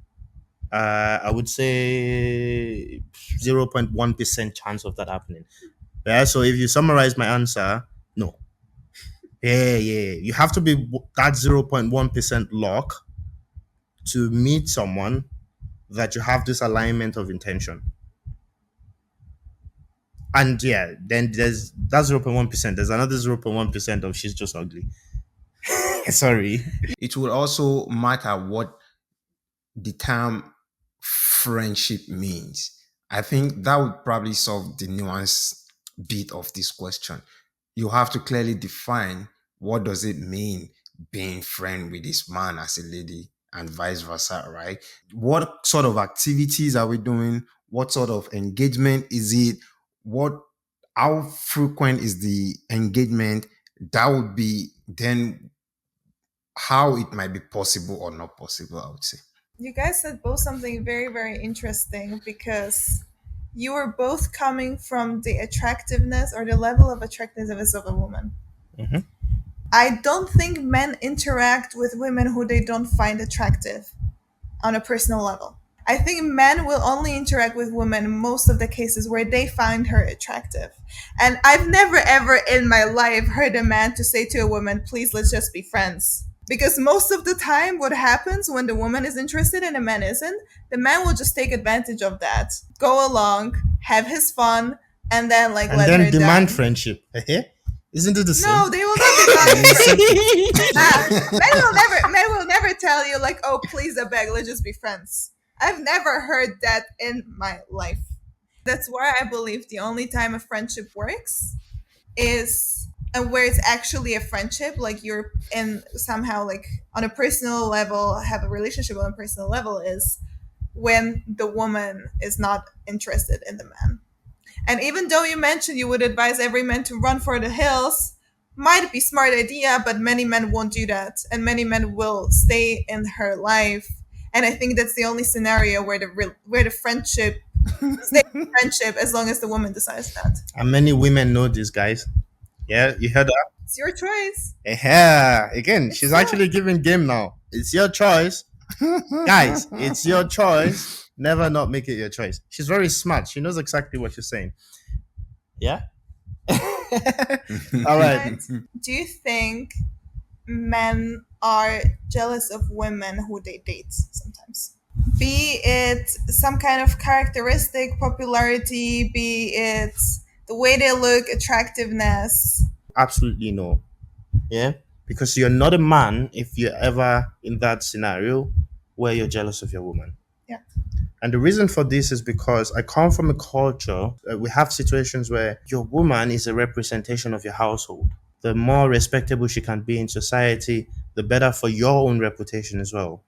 I would say 0.1% chance of that happening. Yeah. So if you summarize my answer, no. Yeah, yeah. You have to be that 0.1% luck to meet someone that you have this alignment of intention. And yeah, then there's that 0.1%. There's another 0.1% of she's just ugly. Sorry. It would also matter what the term friendship means. I think that would probably solve the nuance bit of this question. You have to clearly define what does it mean being friend with this man as a lady and vice versa, right? What sort of activities are we doing? What sort of engagement is it? What how frequent is the engagement? That would be then how it might be possible or not possible, I would say. You guys said both something very, very interesting because you were both coming from the attractiveness or the level of attractiveness of a woman. Mhm. I don't think men interact with women who they don't find attractive on a personal level. I think men will only interact with women in most of the cases where they find her attractive. And I've never ever in my life heard a man to say to a woman, please let's just be friends. Because most of the time what happens when the woman is interested and a man isn't, the man will just take advantage of that, go along, have his fun, and then like And let then her demand down. friendship. Isn't it the No, same? they will not demand It's simple. Ah, men will never tell you like, oh please I beg, let's just be friends. I've never heard that in my life. That's why I believe the only time a friendship works is where it's actually a friendship, like you're in somehow like on a personal level, have a relationship on a personal level, is when the woman is not interested in the man. And even though you mentioned you would advise every man to run for the hills, might be smart idea, but many men won't do that, and many men will stay in her life. And I think that's the only scenario where the friendship stay friendship as long as the woman decides that. And many women know this, guys. Yeah, you heard that? It's your choice. Yeah. Again, It's she's so actually giving game now. It's your choice. Guys, it's your choice. Never not make it your choice. She's very smart. She knows exactly what she's saying. Yeah. All right. right. Do you think men are jealous of women who they date sometimes? Be it some kind of characteristic, popularity, be it the way they look, attractiveness. Absolutely no. Yeah. Because you're not a man if you're ever in that scenario where you're jealous of your woman. Yeah. And the reason for this is because I come from a culture, we have situations where your woman is a representation of your household. The more respectable she can be in society, the better for your own reputation as well.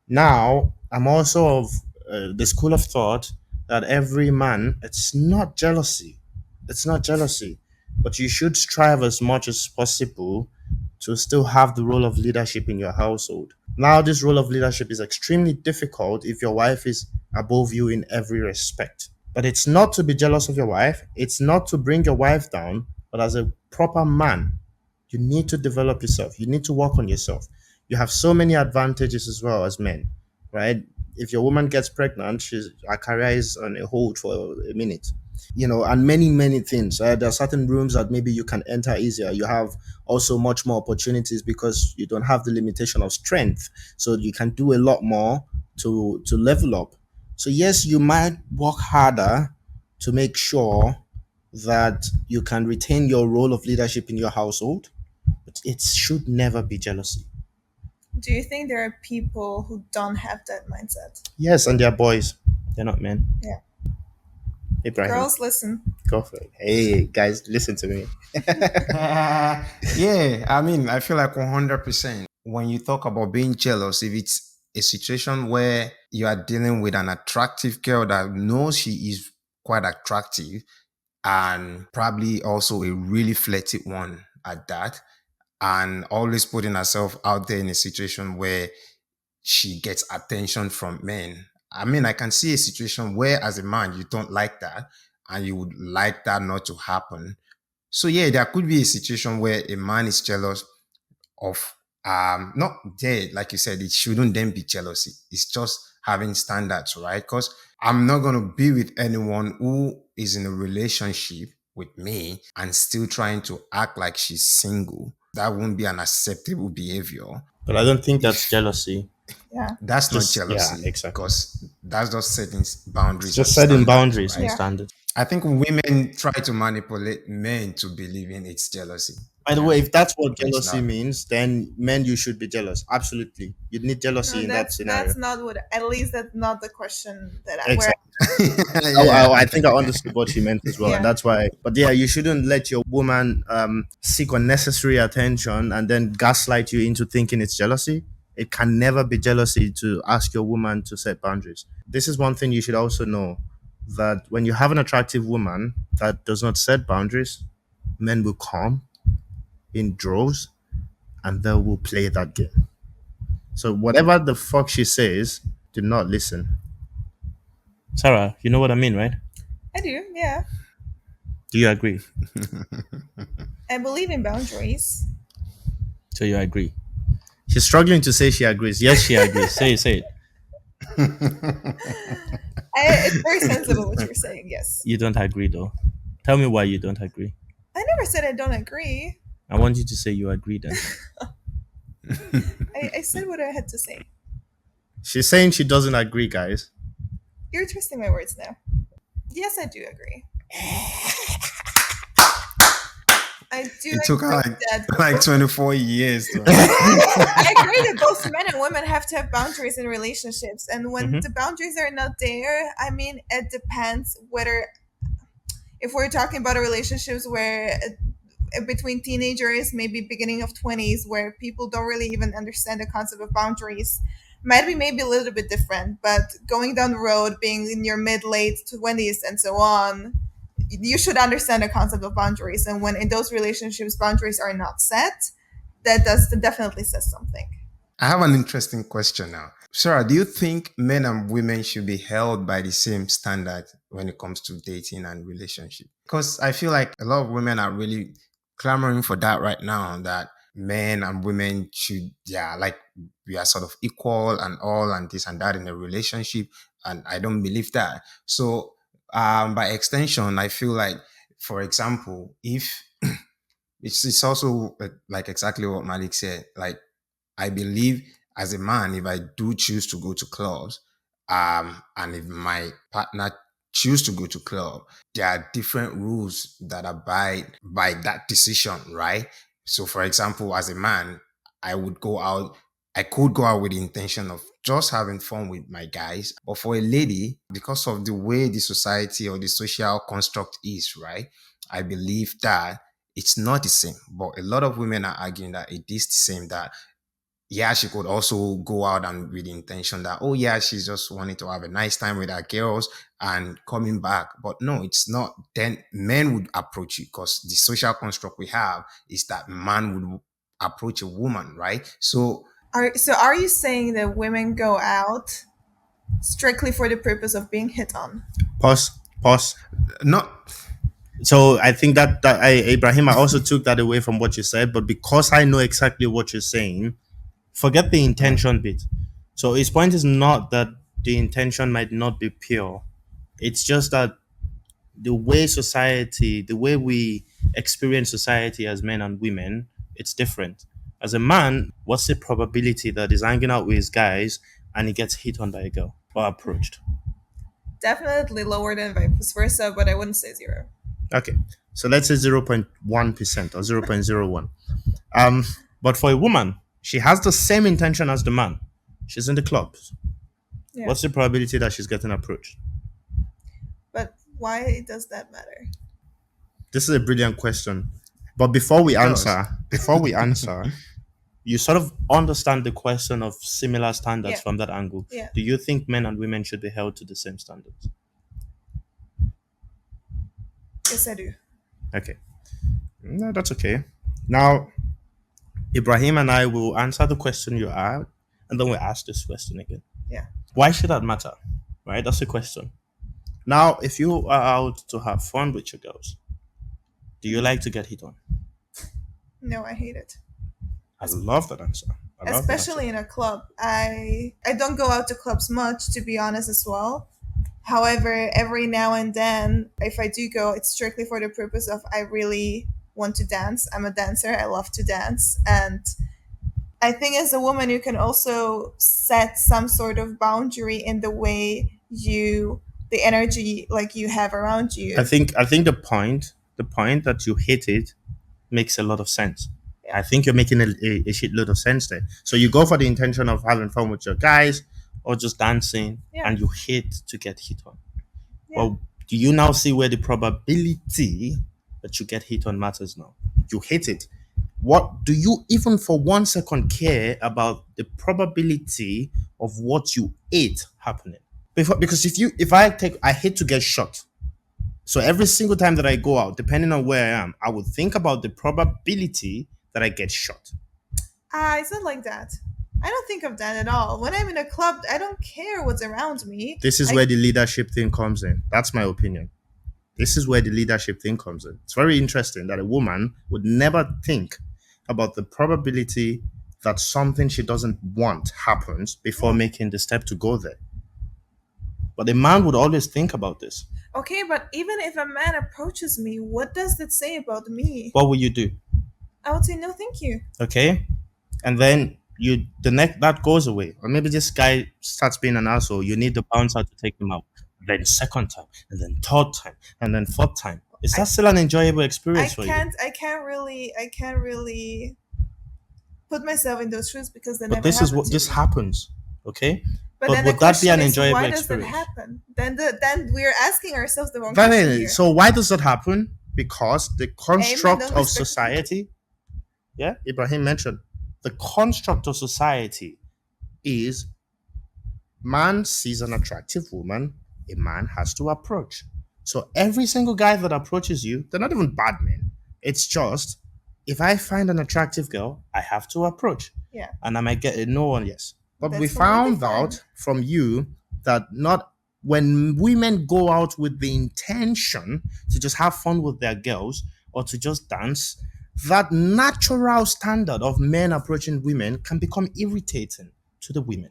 Now, I'm also of the school of thought that every man, it's not jealousy. It's not jealousy. But you should strive as much as possible to still have the role of leadership in your household. Now, this role of leadership is extremely difficult if your wife is above you in every respect. But it's not to be jealous of your wife, it's not to bring your wife down, but as a proper man, you need to develop yourself. You need to work on yourself. You have so many advantages as well as men, right? If your woman gets pregnant, her career is on a hold for a minute, and many things. There are certain rooms that maybe you can enter easier. You have also much more opportunities because you don't have the limitation of strength, so you can do a lot more to level up. So yes, you might work harder to make sure that you can retain your role of leadership in your household, but it should never be jealousy. Do you think there are people who don't have that mindset? Yes, and they're boys. They're not men. Yeah. Ibrahim, Girls, listen. go for it. Hey, guys, listen to me. Yeah, I mean, I feel like 100%. When you talk about being jealous, if it's a situation where you are dealing with an attractive girl that knows she is quite attractive and probably also a really flirty one at that, and always putting herself out there in a situation where she gets attention from men. I mean, I can see a situation where, as a man, you don't like that and you would like that not to happen. So, yeah, there could be a situation where a man is jealous of not there, like you said, it shouldn't then be jealousy. It's just having standards, right? Because I'm not going to be with anyone who is in a relationship with me and still trying to act like she's single. That won't be an acceptable behavior. But I don't think that's If jealousy. Yeah. that's not Just yeah, jealousy, exactly. because that's just setting It's boundaries just and setting standards, boundaries and right? Yeah. standards. I think women try to manipulate men to believing it's jealousy. By the Yeah, way, if that's what but it's jealousy not. means, then men, you should be jealous. Absolutely, you need No, jealousy in that that's scenario. not what. At least that's not the question that I. Where. Exactly. Yeah. I think I understood what she meant as well, and Yeah. that's why. But yeah, you shouldn't let your woman seek unnecessary attention and then gaslight you into thinking it's jealousy. It can never be jealousy to ask your woman to set boundaries. This is one thing you should also know, that when you have an attractive woman that does not set boundaries, men will come in droves and they will play that game. So whatever the fuck she says, do not listen. Sarah, you know what I mean, right? I do. Yeah. Do you agree? I believe in boundaries. So you agree? She's struggling to say she agrees. Yes, she agrees. Say it. It's very sensible what you're saying. Yes. You don't agree though. Tell me why you don't agree. I never said I don't agree. I want you to say you agree then. I said what I had to say. She's saying she doesn't agree, guys. You're twisting my words now. Yes, I do agree. I do It took her agree that like 24 years to. I agree that both men and women have to have boundaries in relationships, and when the boundaries are not there, I mean, it depends whether if we're talking about a relationships where between teenagers, maybe beginning of 20s, where people don't really even understand the concept of boundaries, might be maybe a little bit different. But going down the road, being in your mid late 20s and so on, you should understand the concept of boundaries. And when in those relationships boundaries are not set, that definitely says something. I have an interesting question now. Sarah, do you think men and women should be held by the same standard when it comes to dating and relationship? Because I feel like a lot of women are really clamoring for that right now, that men and women should, yeah, like we are sort of equal and all and this and that in a relationship. And I don't believe that. So, by extension, I feel like, for example, if it's also like exactly what Malik said, like I believe as a man, if I do choose to go to clubs, and if my partner choose to go to club, there are different rules that abide by that decision, right? So, for example, as a man, I would go out. I could go out with the intention of just having fun with my guys, but for a lady, because of the way the society or the social construct is, right? I believe that it's not the same. But a lot of women are arguing that it is the same. That yeah, she could also go out and with the intention that, oh yeah, she's just wanting to have a nice time with her girls and coming back. But no, it's not. Then men would approach it, because the social construct we have is that man would approach a woman, right? So Are you saying that women go out strictly for the purpose of being hit on? Pause. Pause. not So I think that Ibrahim, I also took that away from what you said, but because I know exactly what you're saying, forget the intention bit. So his point is not that the intention might not be pure. It's just that the way society, the way we experience society as men and women, it's different. As a man, what's the probability that he's hanging out with his guys and he gets hit on by a girl or approached? Definitely lower than vice versa, but I wouldn't say zero. Okay, so let's say 0.1% or 0.01. But for a woman, she has the same intention as the man. She's in the clubs. Yeah. What's the probability that she's getting approached? But why does that matter? This is a brilliant question. But before we it does. answer, you sort of understand the question of similar standards Yeah. from that angle. Yeah. Do you think men and women should be held to the same standards? Yes, I do. Okay. No, that's okay. Now, Ibrahim and I will answer the question you asked, and then we'll ask this question again. Yeah. Why should that matter? Right? That's the question. Now, if you are out to have fun with your girls, do you like to get hit on? No, I hate it. I love that answer. I love that answer. especially in a club. I don't go out to clubs much, to be honest, as well. However, every now and then, if I do go, it's strictly for the purpose of I really want to dance. I'm a dancer. I love to dance, and I think as a woman, you can also set some sort of boundary in the way the energy like you have around you. I think the point that you hit it makes a lot of sense. Yeah. I think you're making a shitload of sense there. So you go for the intention of having fun with your guys or just dancing, Yeah. and you hit to get hit on. Yeah. Well, do you now see where the probability that you get hit on matters now? You hit it. What do you even for 1 second care about the probability of what you ate happening? Because I hate to get shot. So every single time that I go out, depending on where I am, I would think about the probability that I get shot. It's not like that. I don't think of that at all. When I'm in a club, I don't care what's around me. This is where the leadership thing comes in. That's my opinion. This is where the leadership thing comes in. It's very interesting that a woman would never think about the probability that something she doesn't want happens before making the step to go there. But a man would always think about this. Okay, but even if a man approaches me, what does that say about me? What will you do? I would say no, thank you. Okay? And then that goes away. Or maybe this guy starts being an asshole. You need the bouncer to take him out. Then second time, and then third time, and then fourth time. Is that still an enjoyable experience for you? I can't really put myself in those shoes because they But never this is happened what to this me. happens, okay? But But then the would that be question an is, enjoyable why does experience? that happen? Then we're asking ourselves the wrong question here. So why does that happen? Because the construct don't of respect society, yeah, Ibrahim mentioned, the construct of society is man sees an attractive woman, a man has to approach. So every single guy that approaches you, they're not even bad men. It's just if I find an attractive girl, I have to approach. Yeah. And I might get a no or yes. But we That's completely found out fine. from you that not when women go out with the intention to just have fun with their girls or to just dance, that natural standard of men approaching women can become irritating to the women.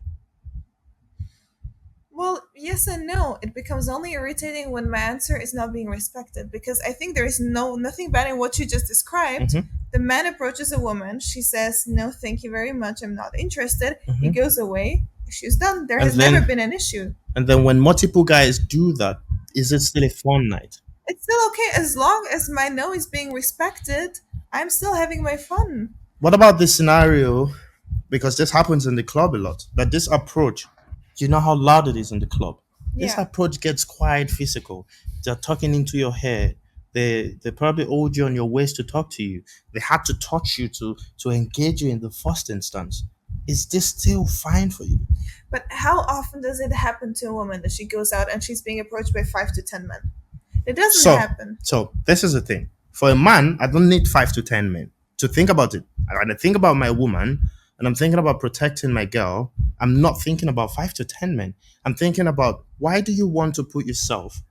Well, yes and no. It becomes only irritating when my answer is not being respected because I think there is nothing bad in what you just described. Mhm. The man approaches a woman. She says, "No, thank you very much. I'm not interested." He Mhm. goes away. She's done. There And has then- never been an issue. And then when multiple guys do that, is it still a fun night? It's still okay as long as my no is being respected. I'm still having my fun. What about this scenario? Because this happens in the club a lot. That this approach, you know how loud it is in the club. This Yeah. approach gets quite physical. They're talking into your hair. They probably hold you on your waist to talk to you. They had to touch you to engage you in the first instance. Is this still fine for you? But how often does it happen to a woman that she goes out and she's being approached by 5 to 10 men? It doesn't happen. So this is the thing. For a man, I don't need 5 to 10 men to think about it. When I think about my woman and I'm thinking about protecting my girl, I'm not thinking about 5 to 10 men. I'm thinking about why do you want to put yourself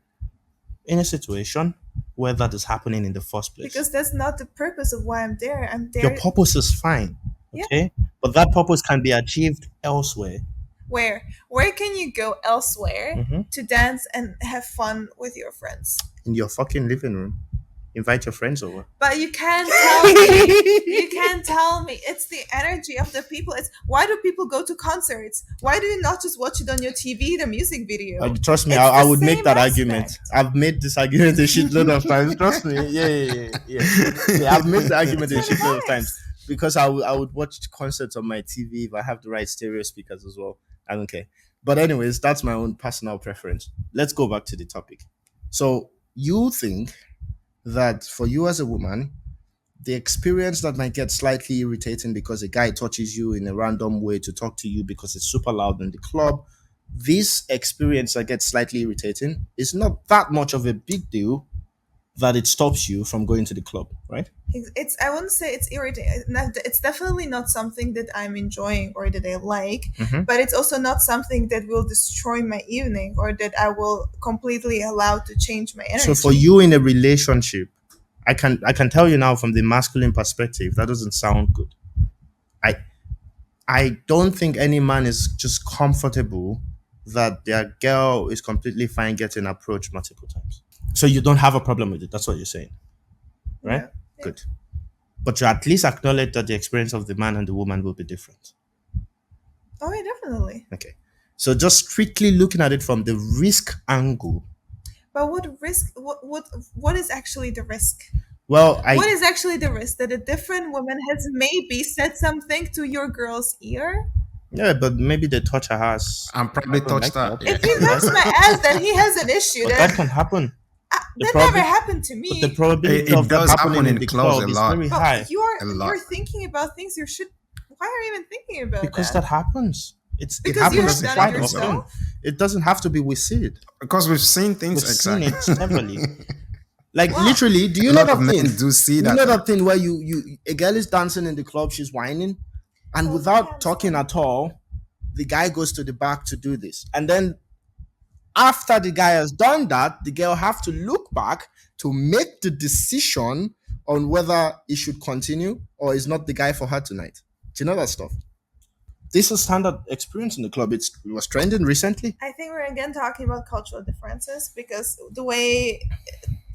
in a situation where that is happening in the first place? Because that's not the purpose of why I'm there. I'm there. Your purpose is fine, Yeah. okay? But that purpose can be achieved elsewhere. Where can you go elsewhere Mhm. to dance and have fun with your friends? In your fucking living room. Invite your friends over. But you can't tell me. You can't tell me. It's the energy of the people. It's why do people go to concerts? Why do you not just watch it on your TV, the music video? Trust me, It's I the would make same that aspect. argument. I've made this argument a shitload of times. Trust me. Yeah. I've made the argument a That's what shitload of it times is. because I would watch concerts on my TV if I have the right stereo speakers as well. I don't care. But anyways, that's my own personal preference. Let's go back to the topic. So you think that for you as a woman, the experience that might get slightly irritating because a guy touches you in a random way to talk to you because it's super loud in the club, this experience that gets slightly irritating is not that much of a big deal that it stops you from going to the club, right? It's I wouldn't say it's irritating. It's definitely not something that I'm enjoying or that I like, Mhm. but it's also not something that will destroy my evening or that I will completely allow to change my energy. So for you in a relationship, I can tell you now from the masculine perspective, that doesn't sound good. I don't think any man is just comfortable that their girl is completely fine getting approached multiple times. So you don't have a problem with it. That's what you're saying, right? No. Yeah. Good. But you at least acknowledge that the experience of the man and the woman will be different. Oh yeah, definitely. Okay. So just strictly looking at it from the risk angle. But what risk? What is actually the risk? Well, What is actually the risk that a different woman has maybe said something to your girl's ear? yeah, but maybe they touch her ass. I'm probably I don't touched that. like If he knocks my ass, then he has an issue. But that can happen. the That problem- never happened to But me. the probability It of that does happening happen in in the clubs club a is lot. very But high A you're lot. thinking about things you should. Why are you even thinking about because that? that happens. It Because you happens have done quite it often. yourself. It doesn't have to be we see it. Because we've seen things We've seen it exactly. severally. Like Wow. literally, do you A know lot of that men thing? do see You that. know that thing where you a girl is dancing in the club, she's whining, and Oh, without yeah, talking that's at all, the guy goes to the back to do this, and then after the guy has done that, the girl have to look back to make the decision on whether it should continue or is not the guy for her tonight. Do you know that stuff? This is standard experience in the club. It was trending recently. I think we're again talking about cultural differences because the way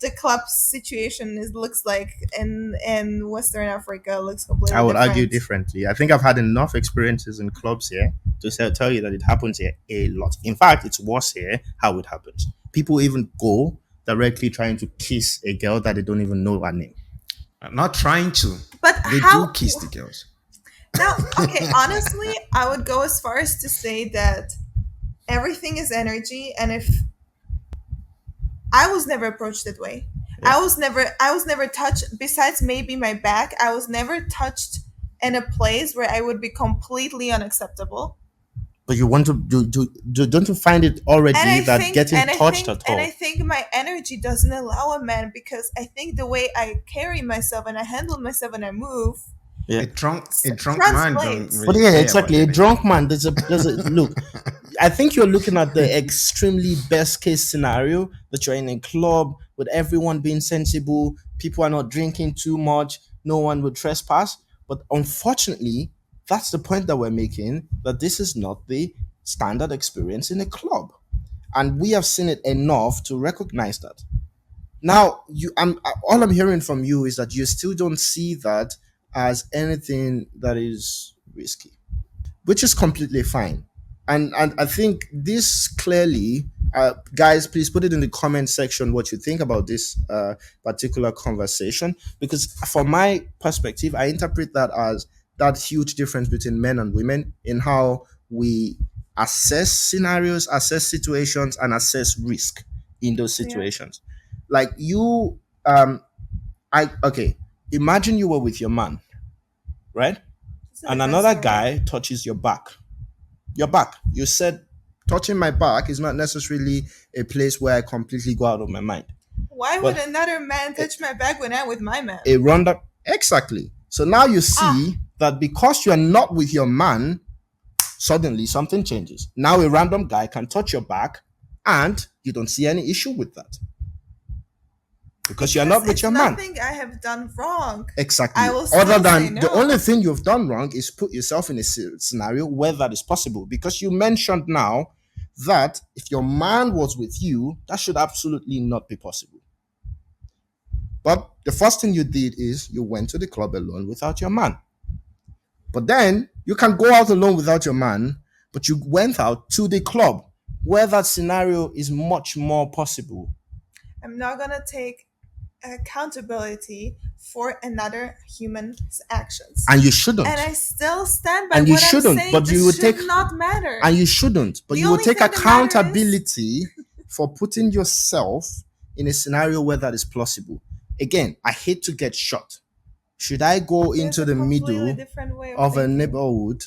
the club situation looks like in Western Africa looks completely I would different. argue differently. I think I've had enough experiences in clubs here to tell you that it happens here a lot. In fact, it's worse here how it happens. People even go directly trying to kiss a girl that they don't even know her name. I'm not trying to. But They how do kiss the girls. now? Okay, honestly, I would go as far as to say that everything is energy, and if I was never approached that way. Yeah. I was never touched besides maybe my back. I was never touched in a place where I would be completely unacceptable. But you want to don't you find it already that getting touched at all? And I think my energy doesn't allow a man because I think the way I carry myself and I handle myself and I move. Yeah. A drunk man don't Translates. really But yeah, care exactly. about A anything. drunk man. There's a look. I think you're looking at the extremely best case scenario that you're in a club with everyone being sensible, people are not drinking too much, no one would trespass. But unfortunately, that's the point that we're making, that this is not the standard experience in a club. And we have seen it enough to recognize that. Now, all I'm hearing from you is that you still don't see that as anything that is risky, which is completely fine. And I think this clearly, guys, please put it in the comment section what you think about this particular conversation. Because from my perspective, I interpret that as that huge difference between men and women in how we assess scenarios, assess situations, and assess risk in those Yeah. situations. Like you, imagine you were with your man, right? It's a And different another story. guy touches your back. Your back. You said touching my back is not necessarily a place where I completely go out of my mind. Why would But- another man touch my back when I'm with my man? A random exactly. So now you see that because you are not with your man, suddenly something changes. Now a random guy can touch your back, and you don't see any issue with that because you're not with it's your man. nothing I have done wrong. Exactly. I will still Other than say no. the only thing you've done wrong is put yourself in a scenario where that is possible. Because you mentioned now that if your man was with you, that should absolutely not be possible. But the first thing you did is you went to the club alone without your man. But then you can go out alone without your man, but you went out to the club where that scenario is much more possible. I'm not gonna take accountability for another human's actions. And you shouldn't. And I still stand by And you what shouldn't, I'm saying. but you This would should take- not matter. And you shouldn't, but The you will only take thing that matters- accountability for putting yourself in a scenario where that is plausible. Again, I hate to get shot. Should I go There's into a the completely middle different way of a thinking. neighborhood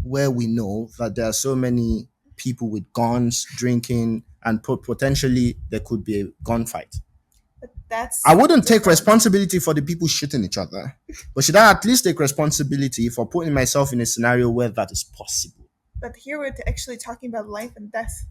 where we know that there are so many people with guns drinking and potentially there could be a gunfight? But that's I wouldn't take different. responsibility for the people shooting each other, but should I at least take responsibility for putting myself in a scenario where that is possible? But here we're actually talking about life and death.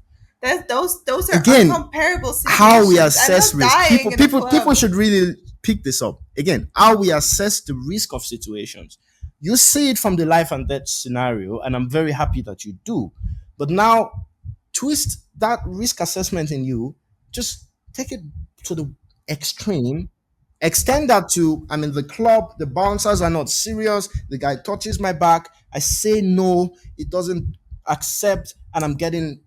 Those are Again, uncomparable situations. How we I'm assess not risk. dying People, in a people, club. people should really pick this up. Again, how we assess the risk of situations. You see it from the life and death scenario, and I'm very happy that you do. But now twist that risk assessment in you, just take it to the extreme. Extend that to, I'm in the club, the bouncers are not serious, the guy touches my back, I say no, it doesn't accept, and I'm getting,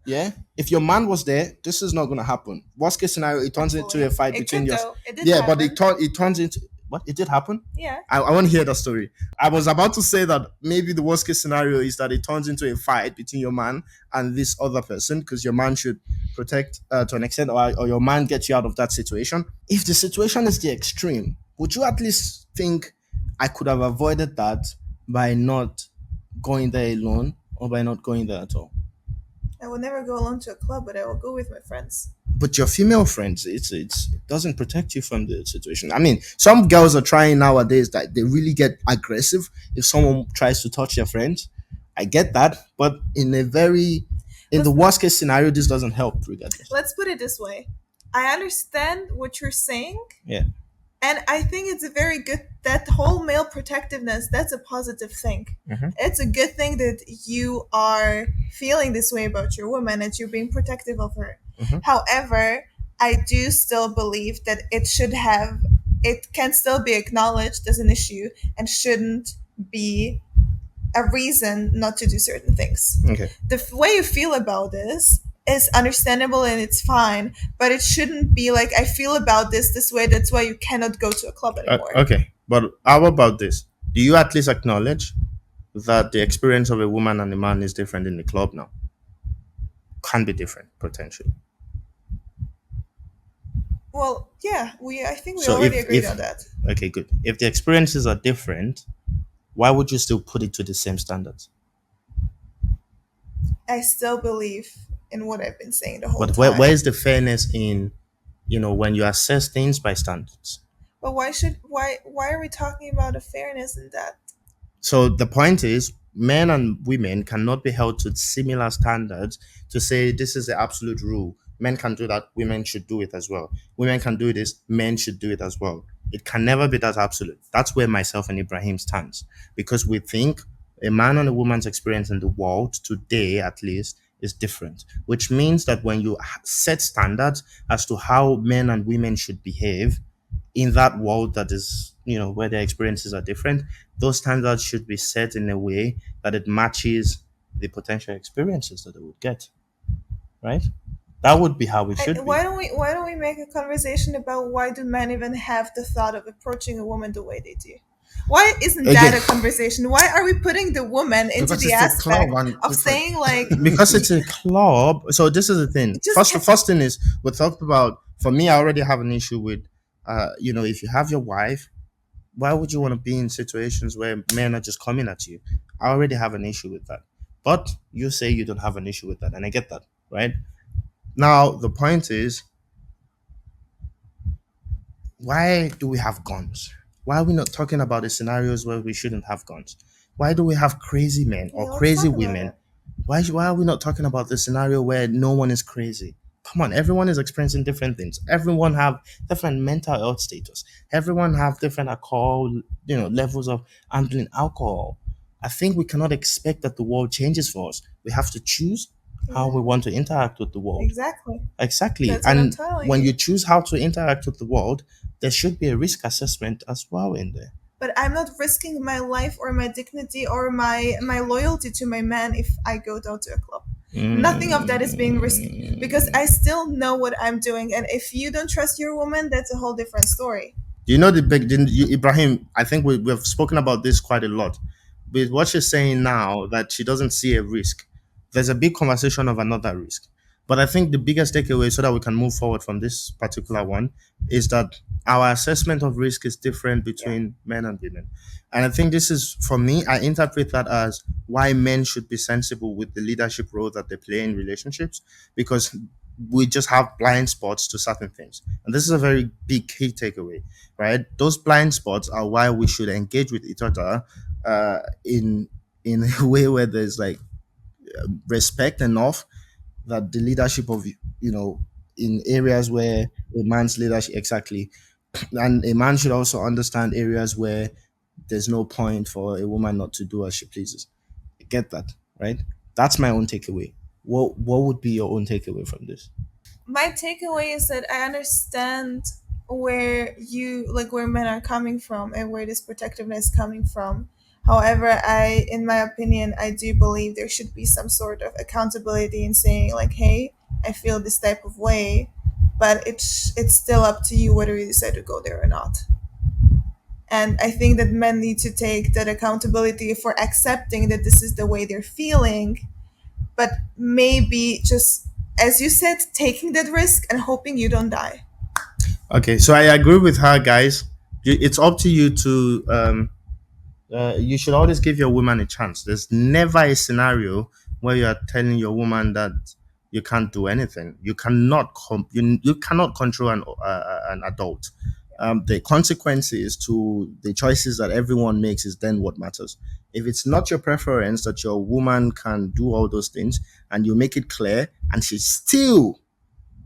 yeah. If your man was there, this is not gonna happen. Worst case scenario, it turns into a Thankfully. fight It between could your, though. It did yeah, but happen. it turns into what? It did happen? Yeah. I want to hear the story. I was about to say that maybe the worst case scenario is that it turns into a fight between your man and this other person, because your man should protect to an extent, or your man gets you out of that situation. If the situation is the extreme, would you at least think I could have avoided that by not going there alone, or by not going there at all? I will never go alone to a club, but I will go with my friends. But your female friends, it doesn't protect you from the situation. I mean, some girls are trying nowadays that they really get aggressive if someone tries to touch their friends. I get that, but in the Let's- worst case scenario, this doesn't help regardless. Let's put it this way. I understand what you're saying, Yeah. and I think it's a very good, that whole male protectiveness, that's a positive thing. Mhm. It's a good thing that you are feeling this way about your woman and you're being protective of her. Mhm. However, I do still believe that it can still be acknowledged as an issue and shouldn't be a reason not to do certain things. Okay. The way you feel about this is understandable and it's fine, but it shouldn't be like, I feel about this way, that's why you cannot go to a club anymore. Okay. But how about this? Do you at least acknowledge that the experience of a woman and a man is different in the club now? Can be different potentially. Well, yeah, I think we So already if- agreed if- on that. Okay, good. If the experiences are different, why would you still put it to the same standards? I still believe in what I've been saying the whole But time. where is the fairness in, when you assess things by standards? But why are we talking about a fairness in that? So the point is, men and women cannot be held to similar standards to say this is the absolute rule. Men can do that, women should do it as well. Women can do this, men should do it as well. It can never be that absolute. That's where myself and Ibrahim stands. Because we think a man and a woman's experience in the world today, at least, is different. Which means that when you set standards as to how men and women should behave, in that world that is, where their experiences are different, those standards should be set in a way that it matches the potential experiences that they would get, right? That would be how it should be. Why don't we make a conversation about why do men even have the thought of approaching a woman the way they do? Why isn't that Again- a conversation? Why are we putting the woman into Because the it's a aspect club and of different. saying like Because it's a club. So this is the thing. Just- First thing is, we talked about, for me, I already have an issue with, if you have your wife, why would you want to be in situations where men are just coming at you? I already have an issue with that. But you say you don't have an issue with that, and I get that, right? Now, the point is, why do we have guns? Why are we not talking about the scenarios where we shouldn't have guns? Why do we have crazy men Yeah, or let's crazy talk about women? it. Why are we not talking about the scenario where no one is crazy? Come on, everyone is experiencing different things. Everyone have different mental health status. Everyone have different alcohol, levels of handling alcohol. I think we cannot expect that the world changes for us. We have to choose how we want to interact with the world. exactly. Exactly. That's what I'm And telling when you. you choose how to interact with the world, there should be a risk assessment as well in there. But I'm not risking my life or my dignity or my loyalty to my man if I go down to a club. Nothing of that is being risky because I still know what I'm doing. And if you don't trust your woman, that's a whole different story. You know the big Ibrahim, I think we've spoken about this quite a lot. With what she's saying now, that she doesn't see a risk, there's a big conversation of another risk. But I think the biggest takeaway, so that we can move forward from this particular one, is that our assessment of risk is different between men and women. And I think this is, for me, I interpret that as why men should be sensible with the leadership role that they play in relationships, because we just have blind spots to certain things. And this is a very big key takeaway, right? Those blind spots are why we should engage with each other in a way where there's like respect enough that the leadership of, in areas where a man's leadership, exactly, and a man should also understand areas where there's no point for a woman not to do as she pleases. I get that, right? That's my own takeaway. What would be your own takeaway from this? My takeaway is that I understand where men are coming from and where this protectiveness is coming from. However, in my opinion, I do believe there should be some sort of accountability in saying like, "Hey, I feel this type of way," but it's still up to you whether you decide to go there or not. And I think that men need to take that accountability for accepting that this is the way they're feeling, but maybe just, as you said, taking that risk and hoping you don't die. Okay, so I agree with her, guys. It's up to you to you should always give your woman a chance. There's never a scenario where you are telling your woman that you can't do anything. You cannot control an adult. The consequences to the choices that everyone makes is then what matters. If it's not your preference that your woman can do all those things, and you make it clear, and she still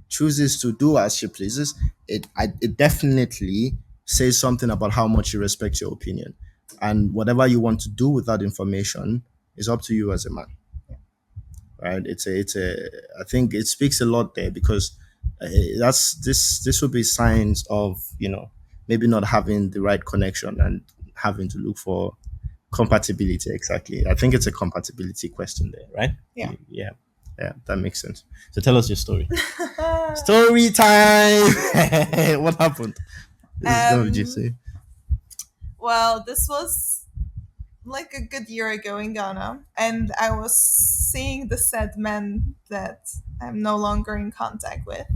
chooses to do as she pleases, it definitely says something about how much she respects your opinion. And whatever you want to do with that information is up to you as a man, right? I think it speaks a lot there because this would be signs of, maybe not having the right connection and having to look for compatibility. Exactly. I think it's a compatibility question there, right? Yeah. Yeah. Yeah, that makes sense. So tell us your story. Story time. What happened? What would you um, say? well, this was like a good year ago in Ghana, and I was seeing the said men that I'm no longer in contact with.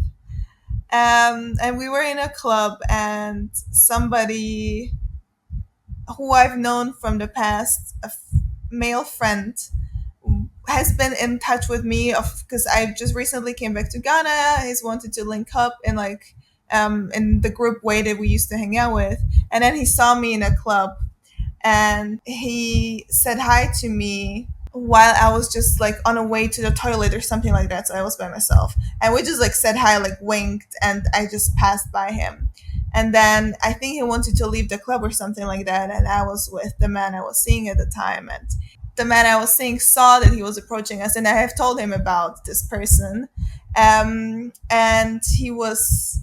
And we were in a club, and somebody who I've known from the past, male friend, has been in touch with me of because I just recently came back to Ghana. He's wanted to link up in the group way that we used to hang out with, and then he saw me in a club, and he said hi to me while I was just like on a way to the toilet or something like that. So I was by myself, and we just like said hi, like winked, and I just passed by him. And then I think he wanted to leave the club or something like that, and I was with the man I was seeing at the time, and the man I was seeing saw that he was approaching us, and I have told him about this person, and he was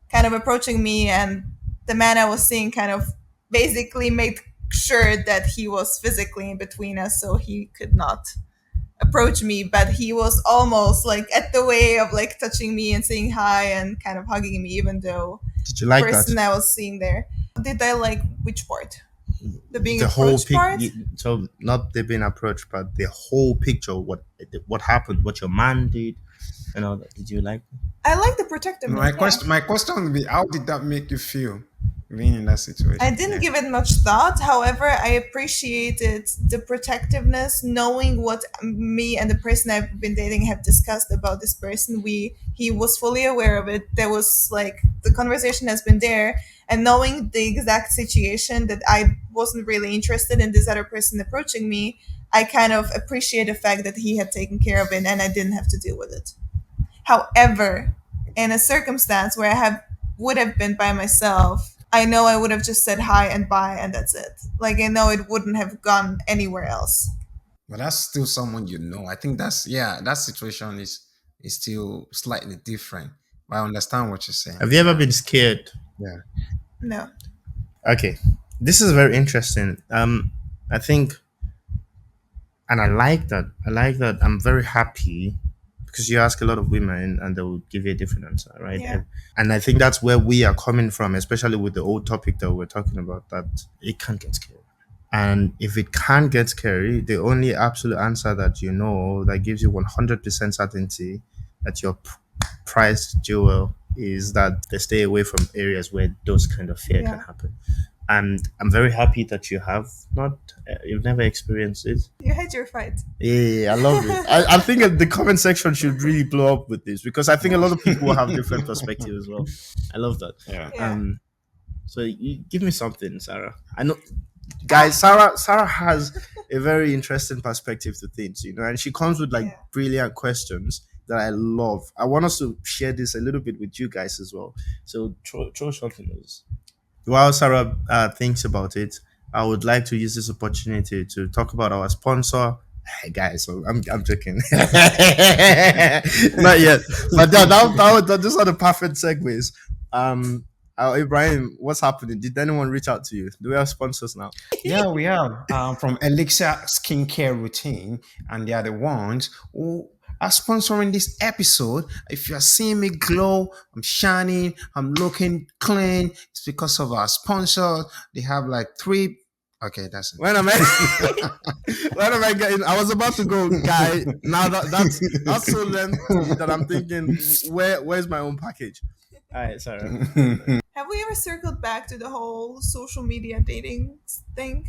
kind of approaching me, and the man I was seeing kind of basically made sure that he was physically in between us so he could not approach me, but he was almost like at the way of like touching me and saying hi and kind of hugging me, even though Did you like that? person I was seeing there. Did I like which part? The being The whole approached part? so not the being approached, but the whole picture. What happened? What your man did, and all that. Did you like? I like the protectiveness. Yeah. My question would be, how did that make you feel being in that I situation? didn't Yeah. give it much thought. However, I appreciated the protectiveness, knowing what me and the person I've been dating have discussed about this person. He was fully aware of it. There was like the conversation has been there, and knowing the exact situation that I wasn't really interested in this other person approaching me, I kind of appreciate the fact that he had taken care of it and I didn't have to deal with it. However, in a circumstance where I have would have been by myself, I know I would have just said hi and bye and that's it. Like I know it wouldn't have gone anywhere else. But that's still someone you know. I think that's, yeah, that situation is still slightly different. But I understand what you're saying. Have you ever Yeah. been scared? Yeah. No. Okay, this is very interesting. I think, and I like that. I like that. I'm very happy because you ask a lot of women and they will give you a different answer, right? Yeah. And I think that's where we are coming from, especially with the old topic that we're talking about. That it can get scary. And if it can get scary, the only absolute answer that you know that gives you 100% certainty that your prized jewel is that they stay away from areas where those kind of fear can Yeah. happen. And I'm very happy that you have not, you've never experienced it. You had your fight. Yeah, I love it. I think that the comment section should really blow up with this because I think a lot of people will have different perspectives as well. I love that. Yeah. Yeah. So you give me something, Sarah. I know, guys. Sarah has a very interesting perspective to things, and she comes with like Yeah. brilliant questions that I love. I want us to share this a little bit with you guys as well. So throw something else. While Sarah thinks about it, I would like to use this opportunity to talk about our sponsor. Hey guys, so I'm joking. Not yet, but those are the perfect segues. Um, Ibrahim, what's happening? Did anyone reach out to you? Do we have sponsors now? Yeah, we have from Elixir Skincare Routine, and they are the ones who are sponsoring this episode. If you're seeing me glow, I'm shining, I'm looking clean, it's because of our sponsors. They have like three. Okay, that's When am I? When am I getting? I was about to go, guy. Now that's so lengthy that I'm thinking, where's my own package? All right, Sarah. it. Have we ever circled back to the whole social media dating thing?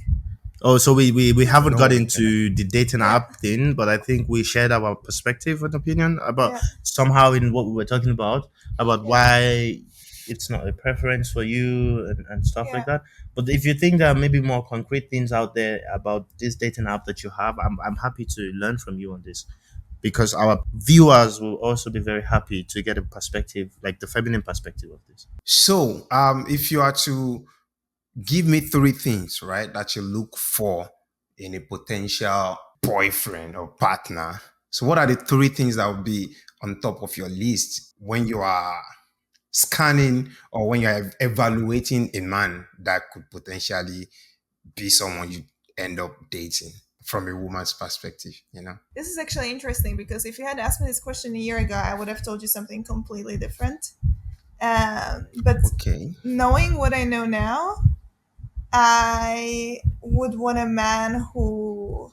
Oh, so we haven't got No, into the dating Yeah. app thing, but I think we shared our perspective and opinion about Yeah. somehow in what we were talking about Yeah. why it's not a preference for you and stuff Yeah. like that. But if you think there are maybe more concrete things out there about this dating app that you have, I'm happy to learn from you on this because our viewers will also be very happy to get a perspective, like the feminine perspective of this. So, if you are to give me three things, right, that you look for in a potential boyfriend or partner. So, what are the three things that will be on top of your list when you are scanning or when you are evaluating a man that could potentially be someone you end up dating from a woman's perspective, you know? This is actually interesting because if you had asked me this question a year ago, I would have told you something completely different. But Okay. knowing what I know now, I would want a man who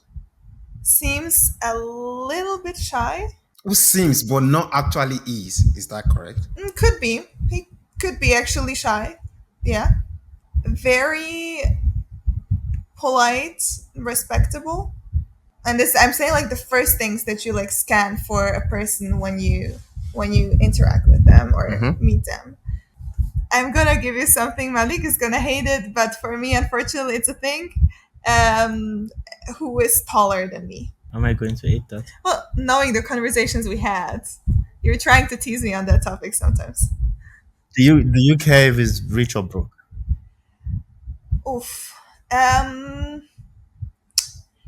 seems a little bit shy. Who seems but not actually is. Is that correct? Could be. He could be actually shy. Yeah. Very polite, respectable. And this I'm saying like the first things that you like scan for a person when you interact with them or Mm-hmm. meet them. I'm gonna give you something. Malik is gonna hate it, but for me, unfortunately, it's a thing. Um, who is taller than me? Am I going to eat that? Well, knowing the conversations we had, you're trying to tease me on that topic sometimes. Do you care if it's rich or broke? Oof. Um,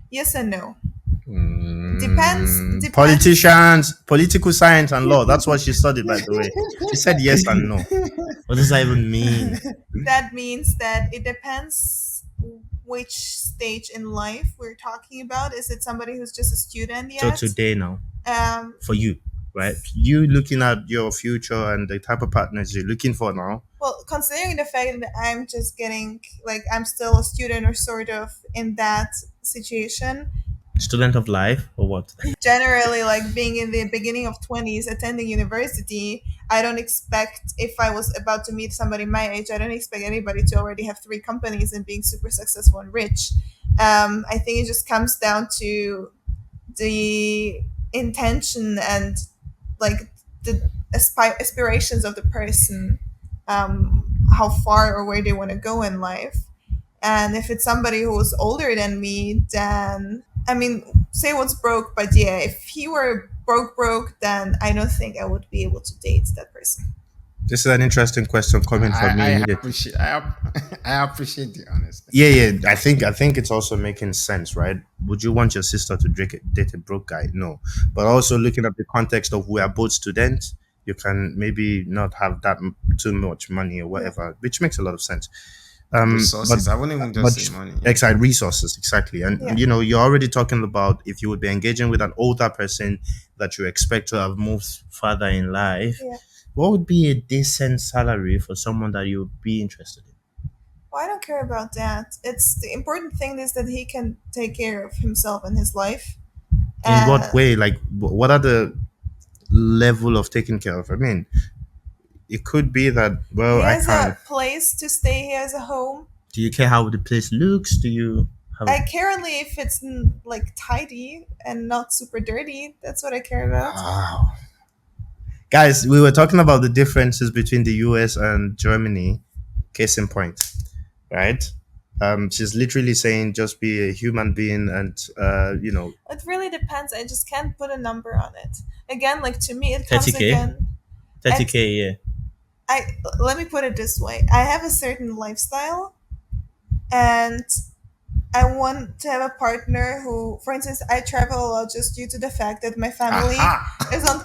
yes and no. Depends. Politicians, political science and law. That's what she studied, by the way. She said yes and no. What does that even mean? That means that it depends which stage in life we're talking about. Is it somebody who's just a student So yet? today now, Um, for you, right? You looking at your future and the type of partners you're looking for now. well, considering the fact that I'm just getting like I'm still a student or sort of in that situation, Student of life or what? generally like being in the beginning of 20s attending university, I don't expect if I was about to meet somebody my age, I don't expect anybody to already have three companies and being super successful and rich. I think it just comes down to the intention and like the aspirations of the person, how far or where they want to go in life. And if it's somebody who's older than me, then I mean, say what's broke, but yeah, if he were broke, then I don't think I would be able to date that person. This is an interesting question coming from me I immediately. appreciate I appreciate the honesty. Yeah. I think it's also making sense, right? Would you want your sister to date a broke guy? No. But also looking at the context of we are both students, you can maybe not have too much money or whatever, which makes a lot of sense. But Resources. I wouldn't even just but say money. exact resources exactly, and Yeah. you're already talking about if you would be engaging with an older person that you expect to have moved further in life. Yeah. What would be a decent salary for someone that you would be interested in? Well, I don't care about that. It's the important thing is that he can take care of himself and his life. In what Uh, way? Like, what are the level of taking care of? I mean, it could be that, well, he I has can't. a place to stay. He has a home. Do you care how the place looks? Do you have? I care only if it's like tidy and not super dirty. That's what I care about. Wow. Guys, we were talking about the differences between the US and Germany. Case in point, right? She's literally saying just be a human being and, It really depends. I just can't put a number on it. Again, like to me, it comes 30K? again. 30K, yeah. I let me put it this way. I have a certain lifestyle, and I want to have a partner who, for instance, I travel a lot just due to the fact that my family Aha. is on.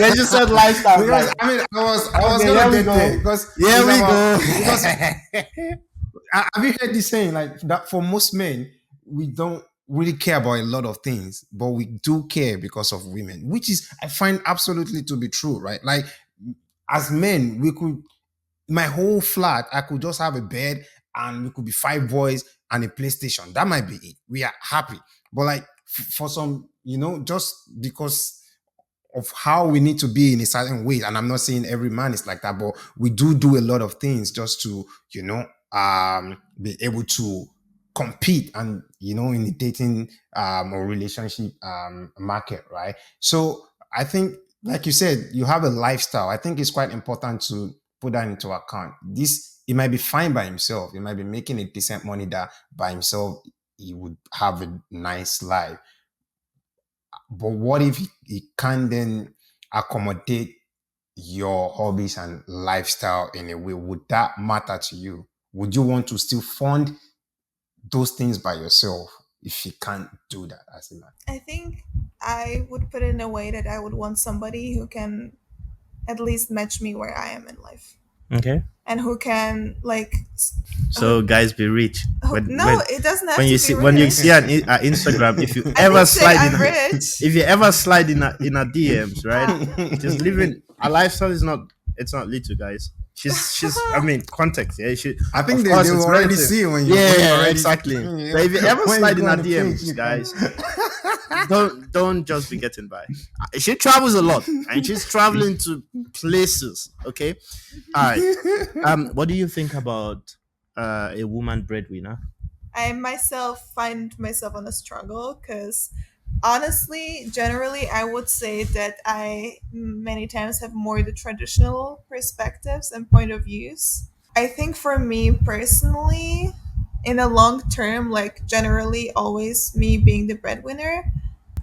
When you said lifestyle, I'm Because like, I mean, I was okay, gonna here we get there go. because Here it's we about go. because have you heard this saying like that for most men we don't really care about a lot of things, but we do care because of women, which is I find absolutely to be true, right? Like as men, we could my whole flat, I could just have a bed and we could be five boys and a PlayStation. That might be it. We are happy. But like for some, just because of how we need to be in a certain way. And I'm not saying every man is like that, but we do a lot of things just to, be able to compete and, in the dating or relationship market, right? So I think, like you said, you have a lifestyle. I think it's quite important to put that into account. This, it might be fine by himself. He might be making a decent money that by himself, he would have a nice life. But what if he can then accommodate your hobbies and lifestyle in a way? Would that matter to you? Would you want to still fund those things by yourself if you can't do that as a man? I think I would put it in a way that I would want somebody who can at least match me where I am in life, Okay. and who can like So guys, be rich. When no, when it doesn't have when to you be see when you rich. see an Instagram, if you I ever didn't say slide in, I'm rich. if you ever slide in a DMs, right? Ah. Just living a lifestyle is not. It's not little, guys. She's. I mean, context. Yeah, she. I think Of they course, will it's already relative. see when you Yeah, already exactly. But if you ever when you slide go in a on the page, DMs, you can. guys, don't just be getting by. She travels a lot, and she's traveling to places. Okay, all right. What do you think about a woman breadwinner? I myself find myself on a struggle because honestly, generally, I would say that I many times have more the traditional perspectives and point of views. I think for me personally, in the long term, like generally always me being the breadwinner,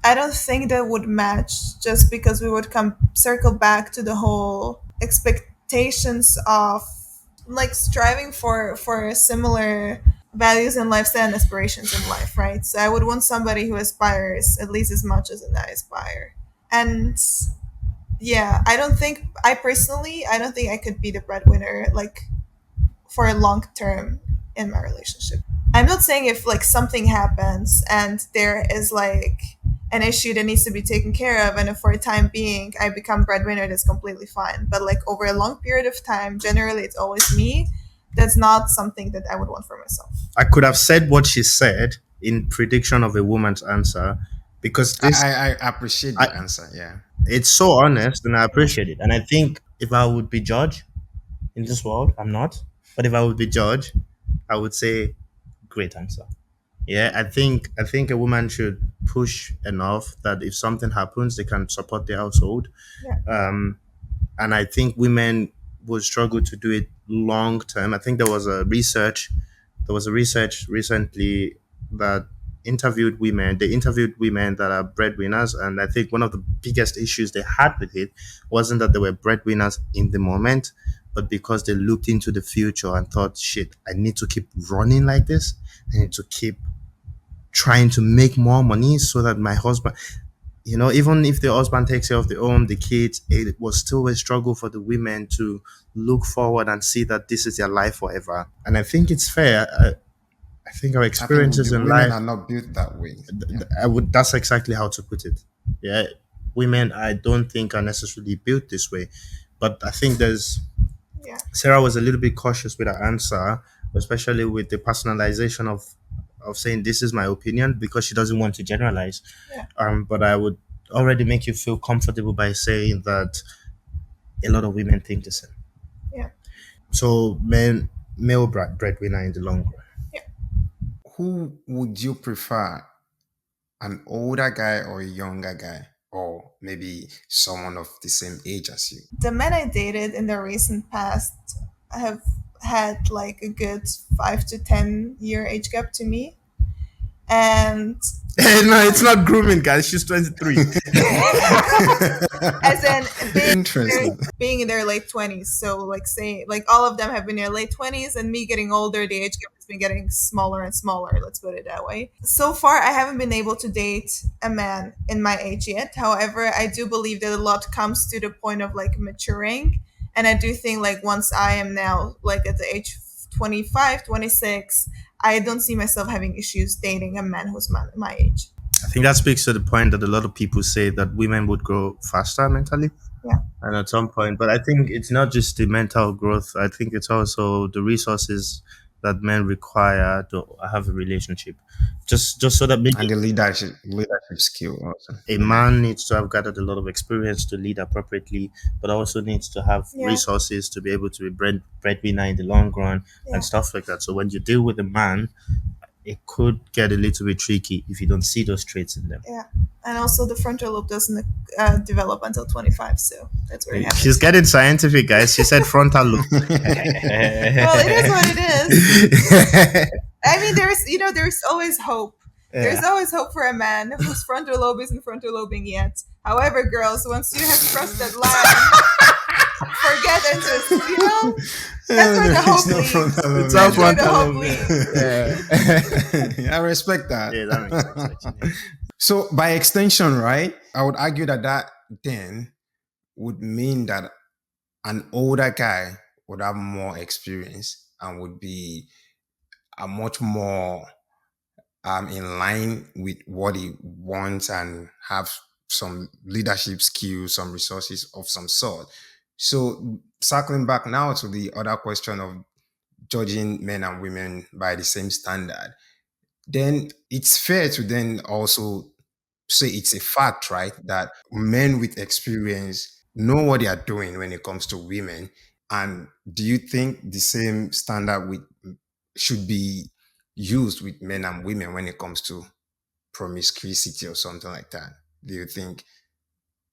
I don't think that would match just because we would come circle back to the whole expectations of like striving for similar values and lifestyle and aspirations in life, right? So I would want somebody who aspires at least as much as I aspire. And yeah, I don't think I could be the breadwinner like for a long term in my relationship. I'm not saying if like something happens and there is like an issue that needs to be taken care of, and if for a time being I become breadwinner, that's completely fine. But like over a long period of time, generally it's always me. That's not something that I would want for myself. I could have said what she said in prediction of a woman's answer, because this I appreciate I the answer. Yeah. it's so honest and I appreciate it. And I think if I would be judged in this world, I'm not, but if I would be judged, I would say great answer. Yeah, I think a woman should push enough that if something happens, they can support the household. Yeah. Um, and I think women will struggle to do it long term. I think there was a research recently that interviewed women. They interviewed women that are breadwinners, and I think one of the biggest issues they had with it wasn't that they were breadwinners in the moment, but because they looked into the future and thought, "Shit, I need to keep running like this. I need to keep trying to make more money so that my husband." Even if the husband takes care of the home, the kids, it was still a struggle for the women to look forward and see that this is their life forever. And I think it's fair. I think our I think experiences the in women life, are not built that way. Yeah. that's exactly how to put it. Yeah. Women, I don't think are necessarily built this way. But I think Yeah. Sarah was a little bit cautious with her answer, especially with the personalization of saying this is my opinion because she doesn't want to generalize. Yeah. But I would already make you feel comfortable by saying that a lot of women think the same. Yeah. So male breadwinner in the long run. Yeah. Who would you prefer, an older guy or a younger guy, or maybe someone of the same age as you? The men I dated in the recent past have had like a good 5 to 10 year age gap to me. And No, it's not grooming, guys. She's 23. as in Interesting. being in their late 20s. So like say like all of them have been in their late 20s, and me getting older, the age gap has been getting smaller and smaller, let's put it that way. So far I haven't been able to date a man in my age yet. However, I do believe that a lot comes to the point of like maturing, and I do think like once I am now like at the age 25, 26, I don't see myself having issues dating a man who's my age. I think that speaks to the point that a lot of people say that women would grow faster mentally. Yeah. And at some point, but I think it's not just the mental growth. I think it's also the resources that men require to have a relationship. Just so that maybe And the leadership skill also. a man needs to have gathered a lot of experience to lead appropriately, but also needs to have Yeah. resources to be able to be breadwinner in the long run Yeah. and stuff like that. So when you deal with a man, it could get a little bit tricky if you don't see those traits in them. Yeah. And also the frontal lobe doesn't develop until 25, so that's where it happens. She's getting scientific, guys. She said frontal lobe. Well, it is what it is. I mean, there's always hope. There's Yeah. always hope for a man whose frontal lobe isn't frontal lobing yet. However, girls, once you have crossed that line, forget it. That's where the hope leads. It's That's all where the frontal hope lobe. leads. Yeah. I respect that. Yeah, that makes sense, actually. So by extension, right, I would argue that then would mean that an older guy would have more experience and would be a much more in line with what he wants and have some leadership skills, some resources of some sort. So circling back now to the other question of judging men and women by the same standard, then it's fair to then also say it's a fact, right, that men with experience know what they are doing when it comes to women. And do you think the same standard should be used with men and women when it comes to promiscuity or something like that? Do you think?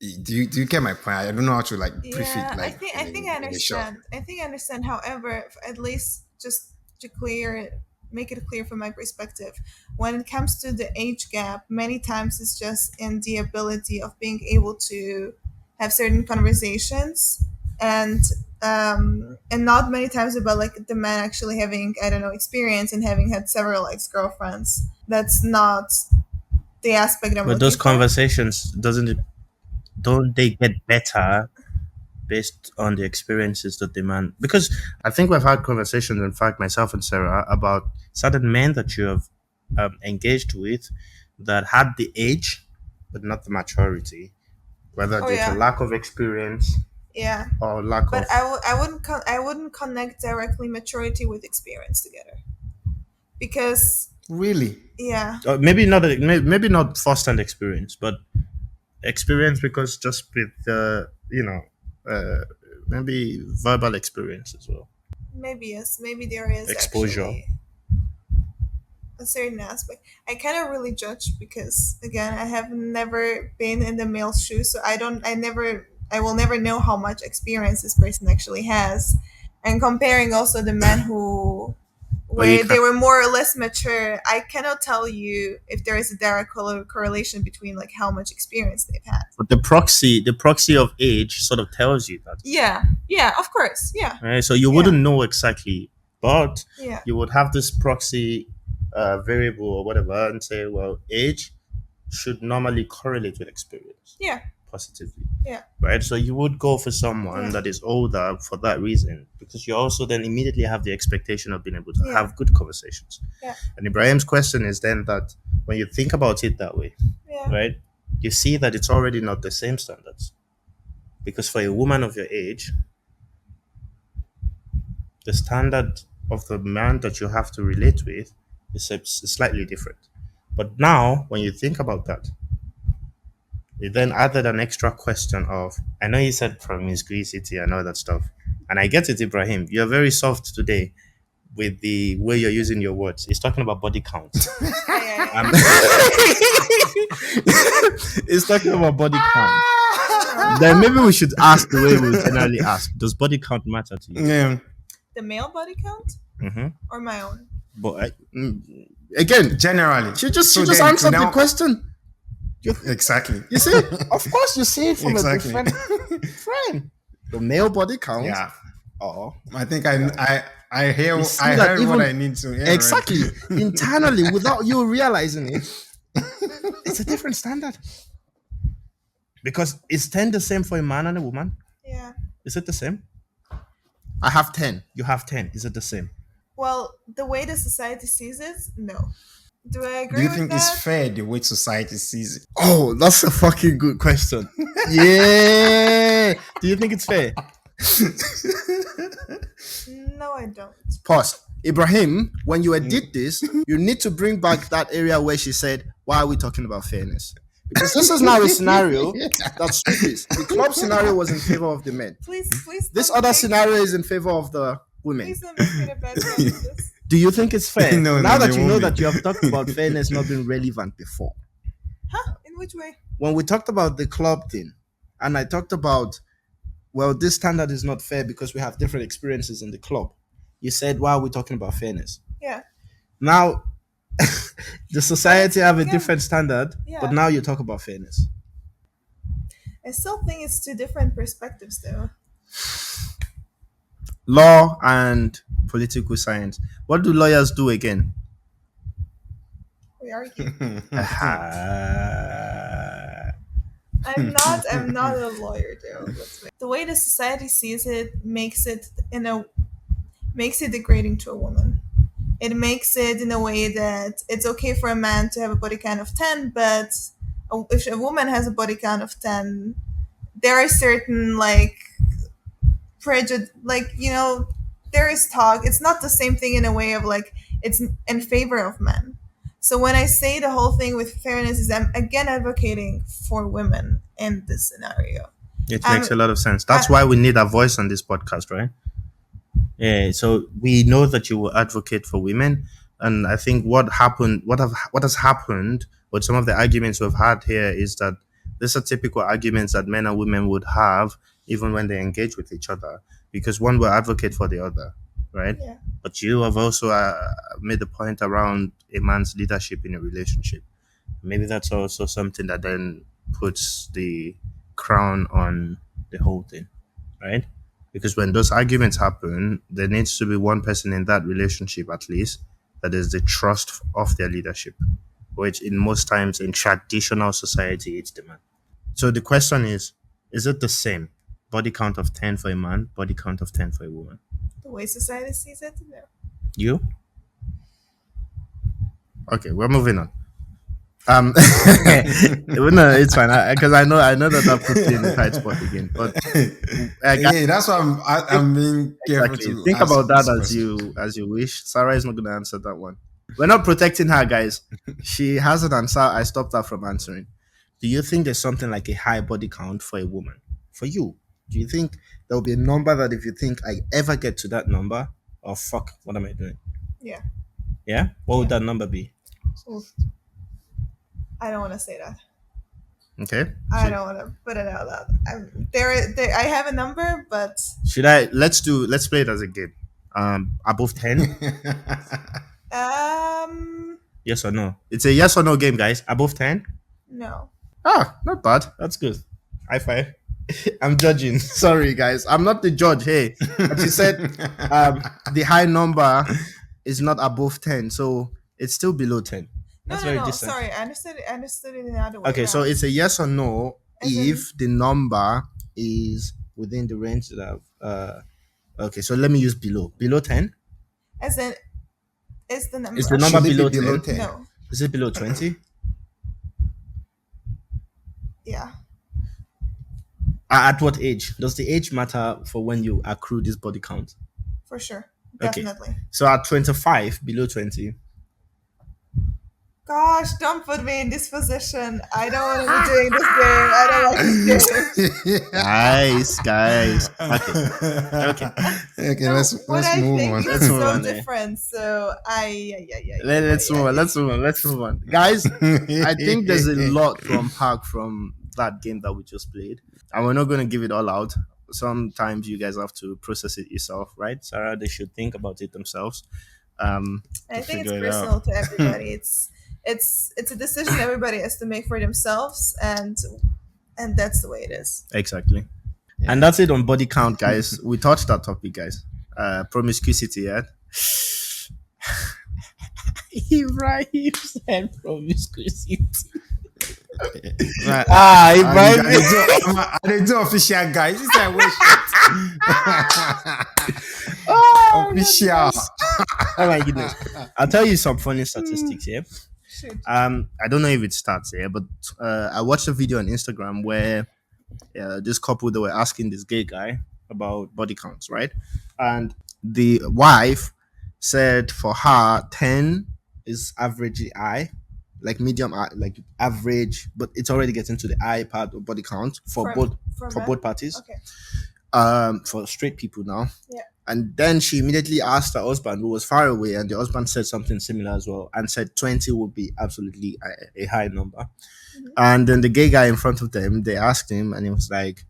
Do you get my point? I don't know how to like brief Yeah, it I like think I think I in a short. understand. I think I understand. However, at least just to make it clear from my perspective, when it comes to the age gap, many times it's just in the ability of being able to have certain conversations, and not many times about like the man actually having, I don't know, experience and having had several ex girlfriends. That's not the aspect I'm But looking those for. conversations don't they get better based on the experiences that the man? Because I think we've had conversations, in fact, myself and Sarah, about certain men that you have engaged with that had the age but not the maturity, whether Oh due to yeah, lack of experience yeah. or lack But of. I wouldn't connect directly maturity with experience together, because Really? yeah, Maybe not first-hand experience, but experience because just with uh, maybe verbal experience as well, maybe yes, maybe there is exposure. actually a certain aspect. I cannot really judge because again, I have never been in the male's shoes, so I will never know how much experience this person actually has. And comparing also the men who But you where they can, were more or less mature, I cannot tell you if there is a direct correlation between like how much experience they've had. but the proxy of age sort of tells you that, Yeah, yeah, of course, yeah, right? So you Yeah. wouldn't know exactly, but yeah, you would have this proxy variable or whatever, and say, well, age should normally correlate with experience yeah, positively. yeah, Right, so you would go for someone Yeah. that is older for that reason, because you also then immediately have the expectation of being able to Yeah. have good conversations. Yeah. And Ibrahim's question is then that when you think about it that way, yeah, right, you see that it's already not the same standards, because for a woman of your age, the standard of the man that you have to relate with is slightly different. But now when you think about that, you then added an extra question of, I know you said promiscuity and all that stuff, and I get it, Ibrahim. You're very soft today with the way you're using your words. He's talking about body count. yeah. Um, He's talking about body count. Then maybe we should ask the way we generally ask. Does body count matter to you? Yeah. The male body count Mm-hmm. or my own? But Again, Generally. she just So she just then to answered the now question. exactly. You see, of course, you see it from a Exactly. different frame. The male body count. Yeah. Or I think I hear you see I that heard what even I need to hear exactly already. internally without you realizing it, it's a different standard. Because is 10 the same for a man and a woman? Yeah. Is it the same? I have 10. You have 10. Is it the same? Well, the way the society sees it, no. Do I Do agree you with think it's that? fair the way society sees it? Oh, that's a fucking good question. Yeah. Do you think it's fair? No, I don't. Pause. Ibrahim, when you edit this, you need to bring back that area where she said, "Why are we talking about fairness?" Because this is now a scenario that switches. The club scenario was in favor of the men. Please This don't other make, scenario is in favor of the women. please don't make me the bad guy in this. Do you think it's fair? No, Now no, that they you know won't that be. you have talked about fairness not being relevant before. Huh? In which way? When we talked about the club thing, and I talked about, well, this standard is not fair because we have different experiences in the club. You said, why are we talking about fairness? Yeah. Now, the society have a again, different standard, yeah. but now you talk about fairness. I still think it's two different perspectives, though. Law and political science. What do lawyers do again? We argue. Ah. I'm not a lawyer, though. The way the society sees it makes it degrading to a woman. It makes it in a way that it's okay for a man to have a body count of 10, but if a woman has a body count of 10, there are certain like prejudice, like, there is talk. It's not the same thing in a way of like it's in favor of men. So when I say the whole thing with fairness is I'm again advocating for women in this scenario. It Um, makes a lot of sense. That's why we need a voice on this podcast, right? Yeah. So we know that you will advocate for women, and I think what has happened, with some of the arguments we've had here, is that these are typical arguments that men and women would have even when they engage with each other, because one will advocate for the other, right? Yeah. But you have also made the point around a man's leadership in a relationship. Maybe that's also something that then puts the crown on the whole thing, right? Because when those arguments happen, there needs to be one person in that relationship at least that is the trust of their leadership, which in most times in traditional society it's the man. So the question is it the same? Body count of 10 for a man, body count of 10 for a woman. The way society sees it, no. You? Okay, we're moving on. No, it's fine because I know that I've put you in the tight spot again. But Yeah, that's why I'm being careful exactly. to Think ask about that this question. as you wish. Sarah is not going to answer that one. We're not protecting her, guys. She has an answer. I stopped her from answering. Do you think there's something like a high body count for a woman? For you, do you think there will be a number that if you think I ever get to that number, oh fuck, what am I doing? Yeah. Yeah, what would that number be? Oof. I don't want to say that. Okay. I don't want to put it out loud. I have a number, but Should I? Let's play it as a game. Above 10. um, Yes or no? It's a yes or no game, guys. Above 10. no. Ah, not bad. That's good. High five. I'm judging. Sorry, guys. I'm not the judge. Hey, but you said the high number is not above 10, so it's still below 10. No, That's no, very no. distant. Sorry, I understood it. I understood it in another way. Okay, so around. it's a yes or no As in- if the number is within the range that I've. Okay, so let me use below. Below 10. as in, is the number. Is the number Should it be below below 10? 10? No. Is it below 20? Yeah. At what age? Does the age matter for when you accrue this body count? For sure. Okay. Definitely. So at 25, below 20. Gosh, don't put me in this position. I don't want to be doing this game. I don't like this game. Guys. Okay. Okay, No, let's what I move think on. is Let's move so on, different. So Let's move on. Let's move on. Guys, I think there's a lot to unpack from that game that we just played. And we're not going to give it all out. Sometimes you guys have to process it yourself, right? Sarah, they should think about it themselves. And To I think it's figure it out. personal to everybody. It's a decision everybody has to make for themselves, and that's the way it is. Exactly. And Yeah. that's it on body count, guys. We touched that topic, guys. Promiscuity, yeah. Ibrahim said promiscuity. Right. Ah, I Ibrahim. they do official guys. This is like wait Oh, official. oh my goodness. I'll tell you some funny statistics here. Shoot. I don't know if it starts here, but I watched a video on Instagram where this couple, they were asking this gay guy about body counts, right? And the wife said for her 10 is averagely high, like medium high, like average, but it's already getting to the high part of body count for For men? both parties. Okay. For straight people now. Yeah. And then she immediately asked her husband, who was far away, and the husband said something similar as well, and said 20 would be absolutely a high number. And then the gay guy in front of them, they asked him, and he was like,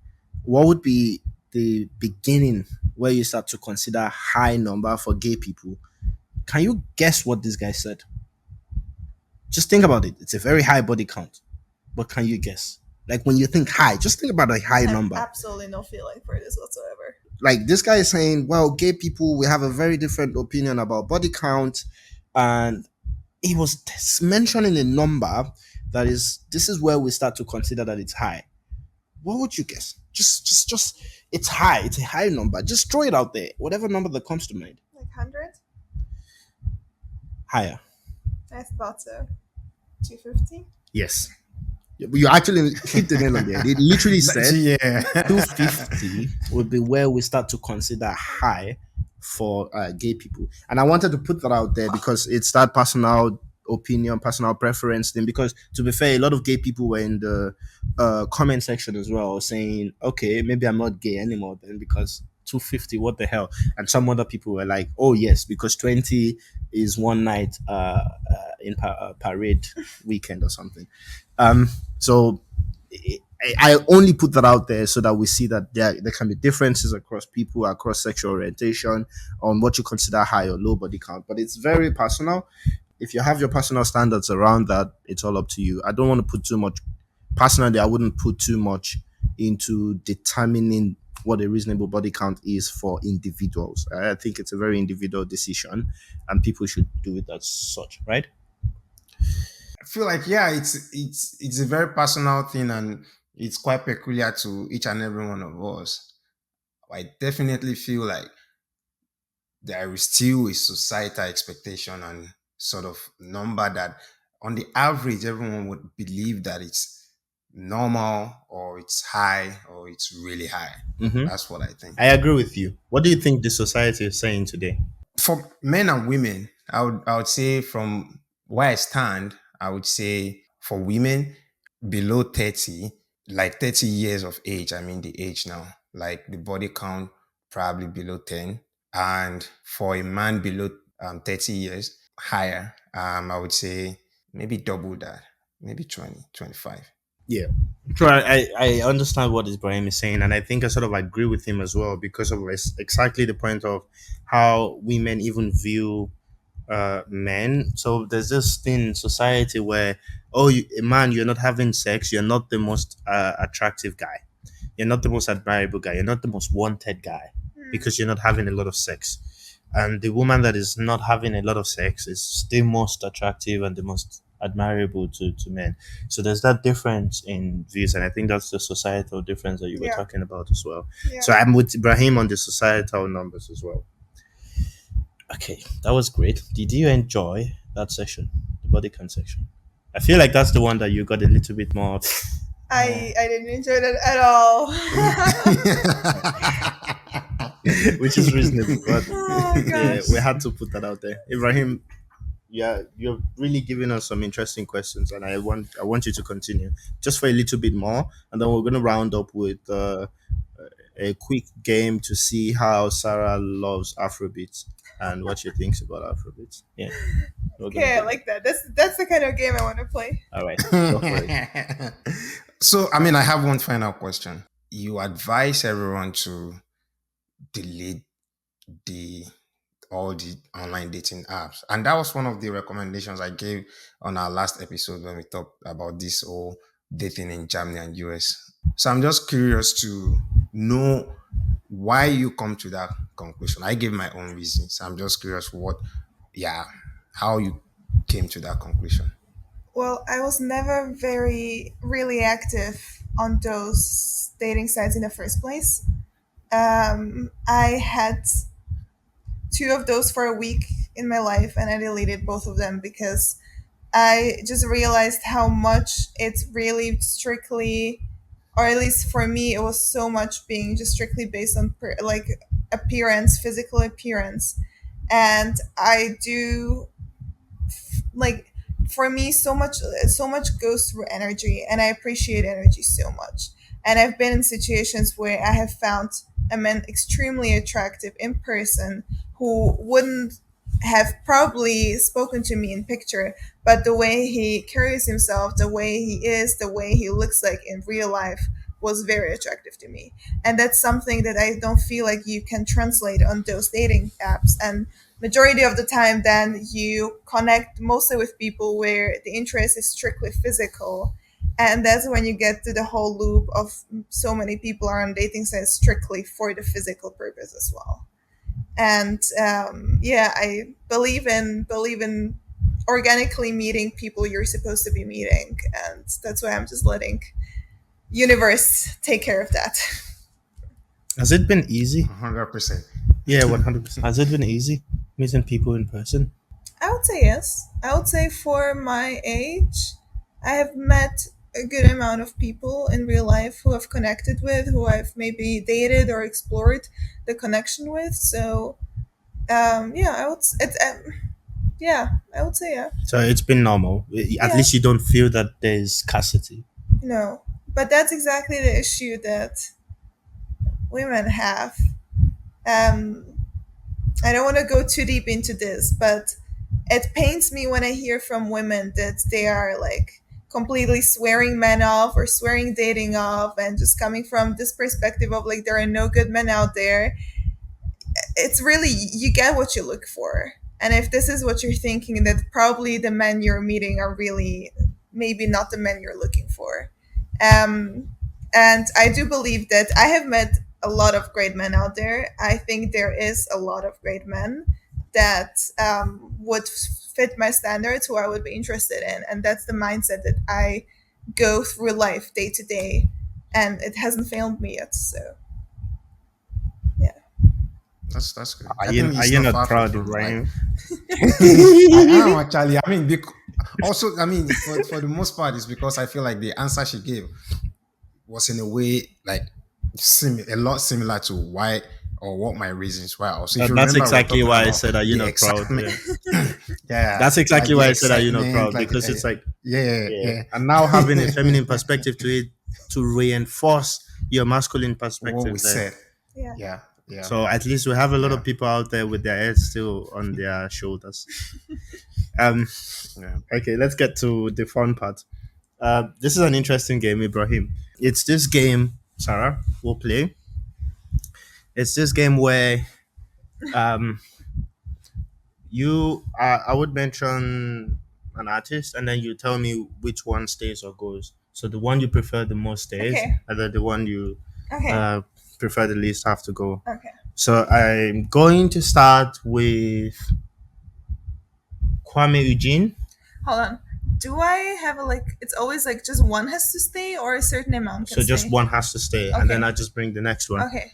what would be the beginning where you start to consider high number for gay people? Can you guess what this guy said? Just think about it. It's a very high body count. But can you guess? Like when you think high, just think about a high I have number. absolutely no feeling for this whatsoever. Like this guy is saying, well, gay people, we have a very different opinion about body count. And he was mentioning a number that is, this is where we start to consider that it's high. What would you guess? Just, it's high. It's a high number. Just throw it out there. Whatever number that comes to mind. Like 100? Higher. I thought so. 250? Yes. You actually hit the nail on there. They literally said Yeah. 250 would be where we start to consider high for gay people. And I wanted to put that out there because it's that personal opinion, personal preference thing. Because to be fair, a lot of gay people were in the comment section as well saying, okay, maybe I'm not gay anymore then because 250, what the hell? And some other people were like, oh yes, because 20 is one night in parade weekend or something. So I only put that out there so that we see that there can be differences across people, across sexual orientation, on what you consider high or low body count. But it's very personal. If you have your personal standards around that, it's all up to you. I don't want to put too much. Personally, I wouldn't put too much into determining what a reasonable body count is for individuals. I think it's a very individual decision, and people should do it as such, right? I feel like yeah, it's a very personal thing and it's quite peculiar to each and every one of us. I definitely feel like there is still a societal expectation and sort of number that on the average everyone would believe that it's normal or it's high or it's really high. Mm-hmm. That's what I think. I agree with you. What do you think the society is saying today? For men and women, I would say from where I stand, I would say for women below 30, like 30 years of age, I mean the age now, like the body count probably below 10. And for a man below 30 years, higher, I would say maybe double that, maybe 20, 25. Yeah. So I understand what Ibrahim is saying, and I think I sort of agree with him as well because of exactly the point of how women even view men. So there's this thing in society where, oh, a man, you're not having sex, you're not the most attractive guy, you're not the most admirable guy, you're not the most wanted guy because you're not having a lot of sex. And the woman that is not having a lot of sex is the most attractive and the most admirable to men. So there's that difference in views, and I think that's the societal difference that you were Yeah. talking about as well. Yeah. So I'm with Ibrahim on the societal numbers as well. Okay, that was great. Did you enjoy that section, the body count section? I feel like that's the one that you got a little bit more. I didn't enjoy that at all. Which is reasonable, but Oh my yeah, gosh. we had to put that out there. Ibrahim, yeah, you're really giving us some interesting questions, and I want you to continue just for a little bit more, and then we're gonna round up with a quick game to see how Sarah loves Afrobeats and what she thinks about Afrobeats. Yeah. we're gonna Okay, I do like that. That's the kind of game I want to play. that. All right. Go for it. So, I mean, I have one final question. You advise everyone to delete the all the online dating apps. And that was one of the recommendations I gave on our last episode when we talked about this whole dating in Germany and US. So I'm just curious to know why you come to that conclusion. I gave my own reasons. I'm just curious yeah, how you came to that conclusion. Well, I was never very really active on those dating sites in the first place. I had two of those for a week in my life, and I deleted both of them because I just realized how much it's really strictly, or at least for me, it was so much being just strictly based on like appearance, physical appearance, and I do like for me so much goes through energy, and I appreciate energy so much. And I've been in situations where I have found a man extremely attractive in person who wouldn't have probably spoken to me in picture, but the way he carries himself, the way he is, the way he looks like in real life was very attractive to me. And that's something that I don't feel like you can translate on those dating apps. And majority of the time then you connect mostly with people where the interest is strictly physical, and that's when you get to the whole loop of so many people are on dating sites strictly for the physical purpose as well. And yeah, I believe in organically meeting people you're supposed to be meeting, and that's why I'm just letting universe take care of that. Has it been easy? 100%. Yeah, 100%. Has it been easy meeting people in person? I would say yes. I would say for my age, I have met a good amount of people in real life who I've connected with, who I've maybe dated or explored the connection with. So, yeah, I would say yeah. So it's been normal. At Yeah, least you don't feel that there's scarcity. no. But that's exactly the issue that women have. Um, I don't want to go too deep into this, but it pains me when I hear from women that they are like completely swearing men off or swearing dating off, and just coming from this perspective of like there are no good men out there. It's really, you get what you look for. And if this is what you're thinking, that probably the men you're meeting are really maybe not the men you're looking for. Um, and I do believe that I have met a lot of great men out there. I think there is a lot of great men that would fit my standards, who I would be interested in. And that's the mindset that I go through life day to day. And it hasn't failed me yet. So, yeah. That's good. Are I you, think are it's you not not far proud, from like Ibrahim? I am actually. I mean, also, I mean, for the most part, it's because I feel like the answer she gave was in a way like a lot similar to why or what my reasons were. Also, if you That's remember, we're exactly talking why I about said, are you the not proud? excitement. Yeah. Yeah, That's like exactly the why I said, are you not excitement, proud? like Because it's like, yeah. yeah. And now having a feminine perspective to it to reinforce your masculine What we perspective there. said. Yeah. Yeah, yeah, So at least we have a lot yeah, of people out there with their heads still on their shoulders. Um, yeah. okay, let's get to the fun part. This is an interesting game, Ibrahim. It's this game, Sarah, we'll play. It's this game where um, I would mention an artist, and then you tell me which one stays or goes. So the one you prefer the most stays, Okay. and then the one you Okay. uh, prefer the least have to go. Okay. So I'm going to start with Kwame Eugene. Hold on. Do I have a like? It's always like just one has to stay, or a certain amount can So just stay. one has to stay, and then Okay. I just bring the next one. Okay.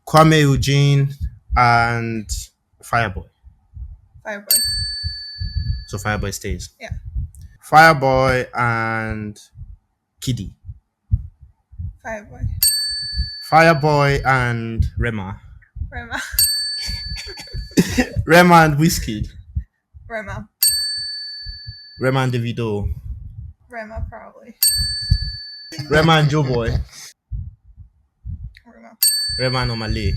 Kwame Eugene and Fireboy. Fireboy. So Fireboy stays. Yeah. Fireboy and Kiddy. Fireboy. Fireboy and Rema. Rema. Rema and Whiskey. Rema. Rema and Davido. Rema probably. Rema and Joe Boy. Rema. Rema and Omale.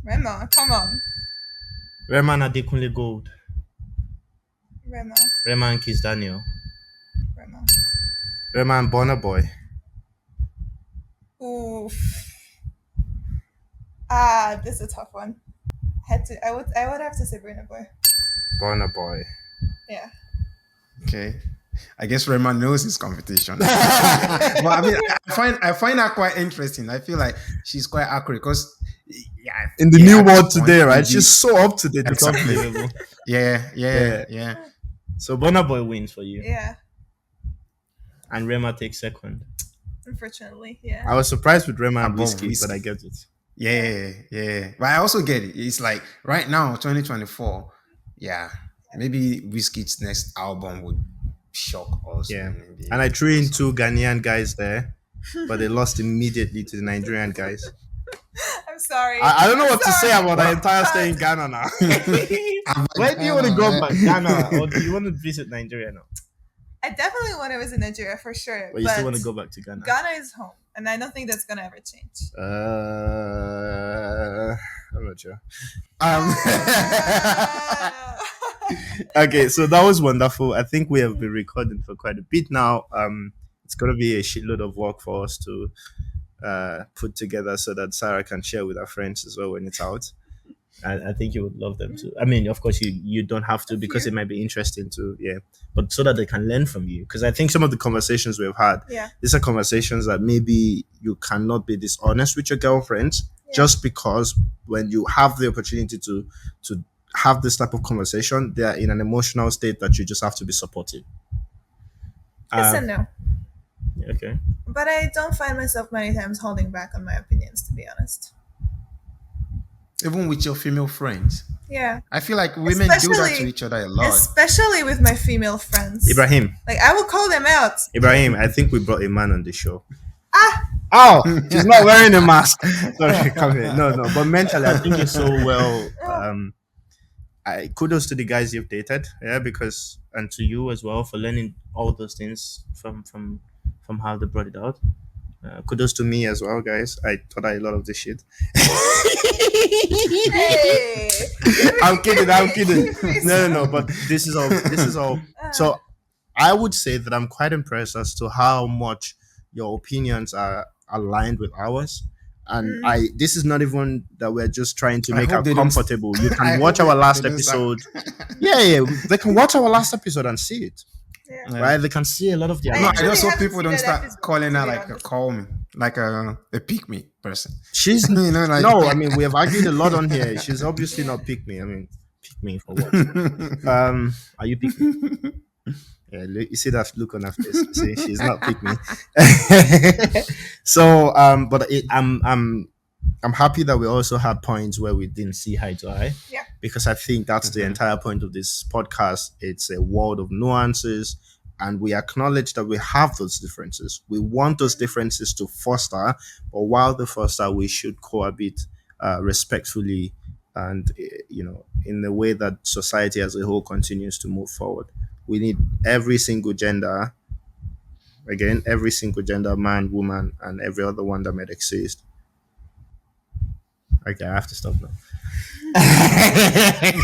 Rema. Come on. Rema and Adekunle Gold. Rema. Rema and Kiss Daniel. Rema. Rema and Bonner Boy. Oof. This is a tough one. I would have to say Burna Boy. Burna Boy. Yeah. Okay. I guess Rema knows his competition. But I mean, I find her quite interesting. I feel like she's quite accurate because yeah, In the yeah, new at this world point, today, right? maybe She's so up to date. It's exactly. unbelievable. Yeah, yeah, Yeah. yeah. So Burna Boy wins for you, Yeah. and Rema takes second. Unfortunately, yeah. I was surprised with Rema and Above Whiskey, but I Whiskey. get it. Yeah, yeah. But I also get it. It's like right now, 2024. Yeah, maybe Whiskey's next album would shock us. Yeah, And maybe and I threw in some- two Ghanaian guys there, but they lost immediately to the Nigerian guys. I'm sorry. I don't know I'm what to say sorry. about the Well- entire stay in Ghana now. Where do you want to go back, Ghana, or do you want to visit Nigeria now? I definitely want to visit Nigeria for sure. But you still want to go back to Ghana? Ghana is home, and I don't think that's gonna ever change. I'm not sure. Ah. Okay, so that was wonderful. I think we have been recording for quite a bit now. It's gonna be a shitload of work for us to put together so that Sarah can share with her friends as well when it's out. I think you would love them too. I mean, of course, you don't have to because it might be interesting to, yeah, but so that they can learn from you. Because I think some of the conversations we've had, Yeah. these are conversations that maybe you cannot be dishonest with your girlfriends just because when you have the opportunity to have this type of conversation, they are in an emotional state that you just have to be supportive. Yes and no. Okay. But I don't find myself many times holding back on my opinions, to be honest. even with your female friends. Yeah. I feel like women do that to Especially- each other a lot. Especially with my female friends. Ibrahim, Like, I will call them out. Ibrahim, I think we brought a man on the show. Ah! Oh, she's not wearing a mask. Sorry, come here. No. But mentally, I think it's so well. Kudos to the guys you've dated, yeah, because and to you as well for learning all those things from how they brought it out. Kudos to me as well, guys. I taught her a lot of this shit. Hey! I'm kidding. No. But this is all. So I would say that I'm quite impressed as to how much your opinions are aligned with ours. And this is not even that we're just trying to I make her hope they don't- comfortable. You I can hope watch they our last don't episode. Yeah. They can watch our last episode and see it. Yeah. Right? They can see a lot of the I No, I actually just hope haven't people seen don't that start episode, calling to her be like a honest. call me, like a pick me person. She's You know, like no, I mean we have argued a lot on here. She's obviously not pick me. I mean, pick me for what? Are you pick me? Yeah, you see that look on her face. See, she's not pick me. So, but I'm happy that we also had points where we didn't see eye to eye. Yeah. Because I think that's the entire point of this podcast. It's a world of nuances, and we acknowledge that we have those differences. We want those differences to foster, but while they foster, we should cohabit respectfully and in the way that society as a whole continues to move forward. We need every single gender, man, woman, and every other one that might exist. Okay, I have to stop now.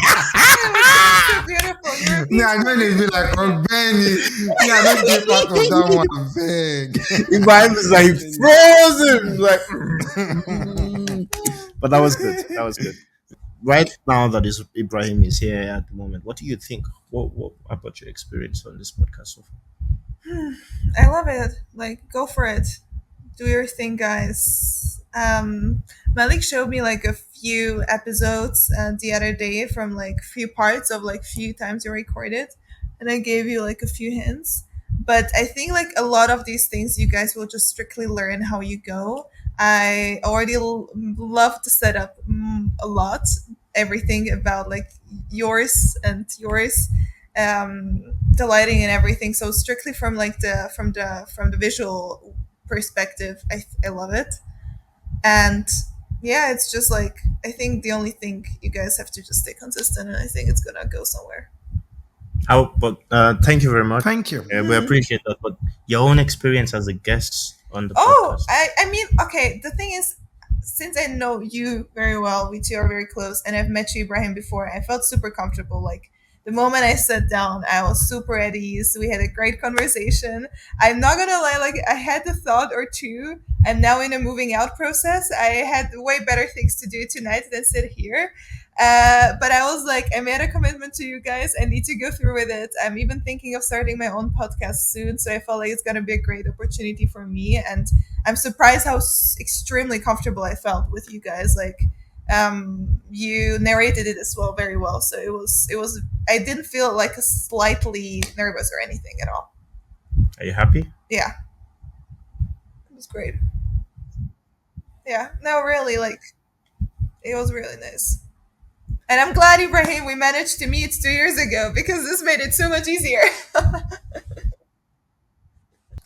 So beautiful. You're Yeah, I know they be like, oh Benny. Yeah, I don't get part of that one. I beg. Ibrahim is like frozen, like. But that was good. Right now that Ibrahim is here at the moment, what do you think? What about your experience on this podcast so far? I love it. Like, go for it. Do your thing, guys. Malik showed me like a few episodes the other day from like few parts of like few times you recorded, and I gave you like a few hints. But I think like a lot of these things you guys will just strictly learn how you go. I already love to set up a lot everything about like yours and yours the lighting and everything, so strictly from like from the visual perspective, I love it. And yeah, it's just like I think the only thing you guys have to just stay consistent, and I think it's gonna go somewhere. Thank you very much. Thank you. We appreciate that. But your own experience as a guest on the Oh, podcast. I mean, okay, the thing is, since I know you very well, we two are very close, and I've met you, Ibrahim, before, I felt super comfortable. Like, the moment I sat down, I was super at ease. We had a great conversation. I'm not gonna lie, like, I had a thought or two. I'm now in a moving out process. I had way better things to do tonight than sit here. But I was like, I made a commitment to you guys. I need to go through with it. I'm even thinking of starting my own podcast soon. So I felt like it's going to be a great opportunity for me. And I'm surprised how extremely comfortable I felt with you guys. Like, you narrated it as well very well. So it was, I didn't feel like a slightly nervous or anything at all. Are you happy? Yeah, it was great. Yeah, no, really, like, it was really nice. And I'm glad, Ibrahim, we managed to meet 2 years ago because this made it so much easier.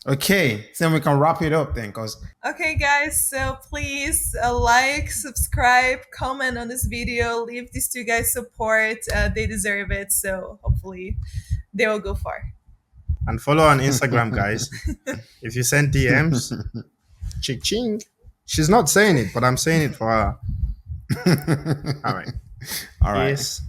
Okay, then we can wrap it up then, because Okay, guys, so please like, subscribe, comment on this video, leave these two guys support. They deserve it, so hopefully they will go far. And follow on Instagram, guys. If you send DMs, ching ching. She's not saying it, but I'm saying it for her. All right. all right. Peace.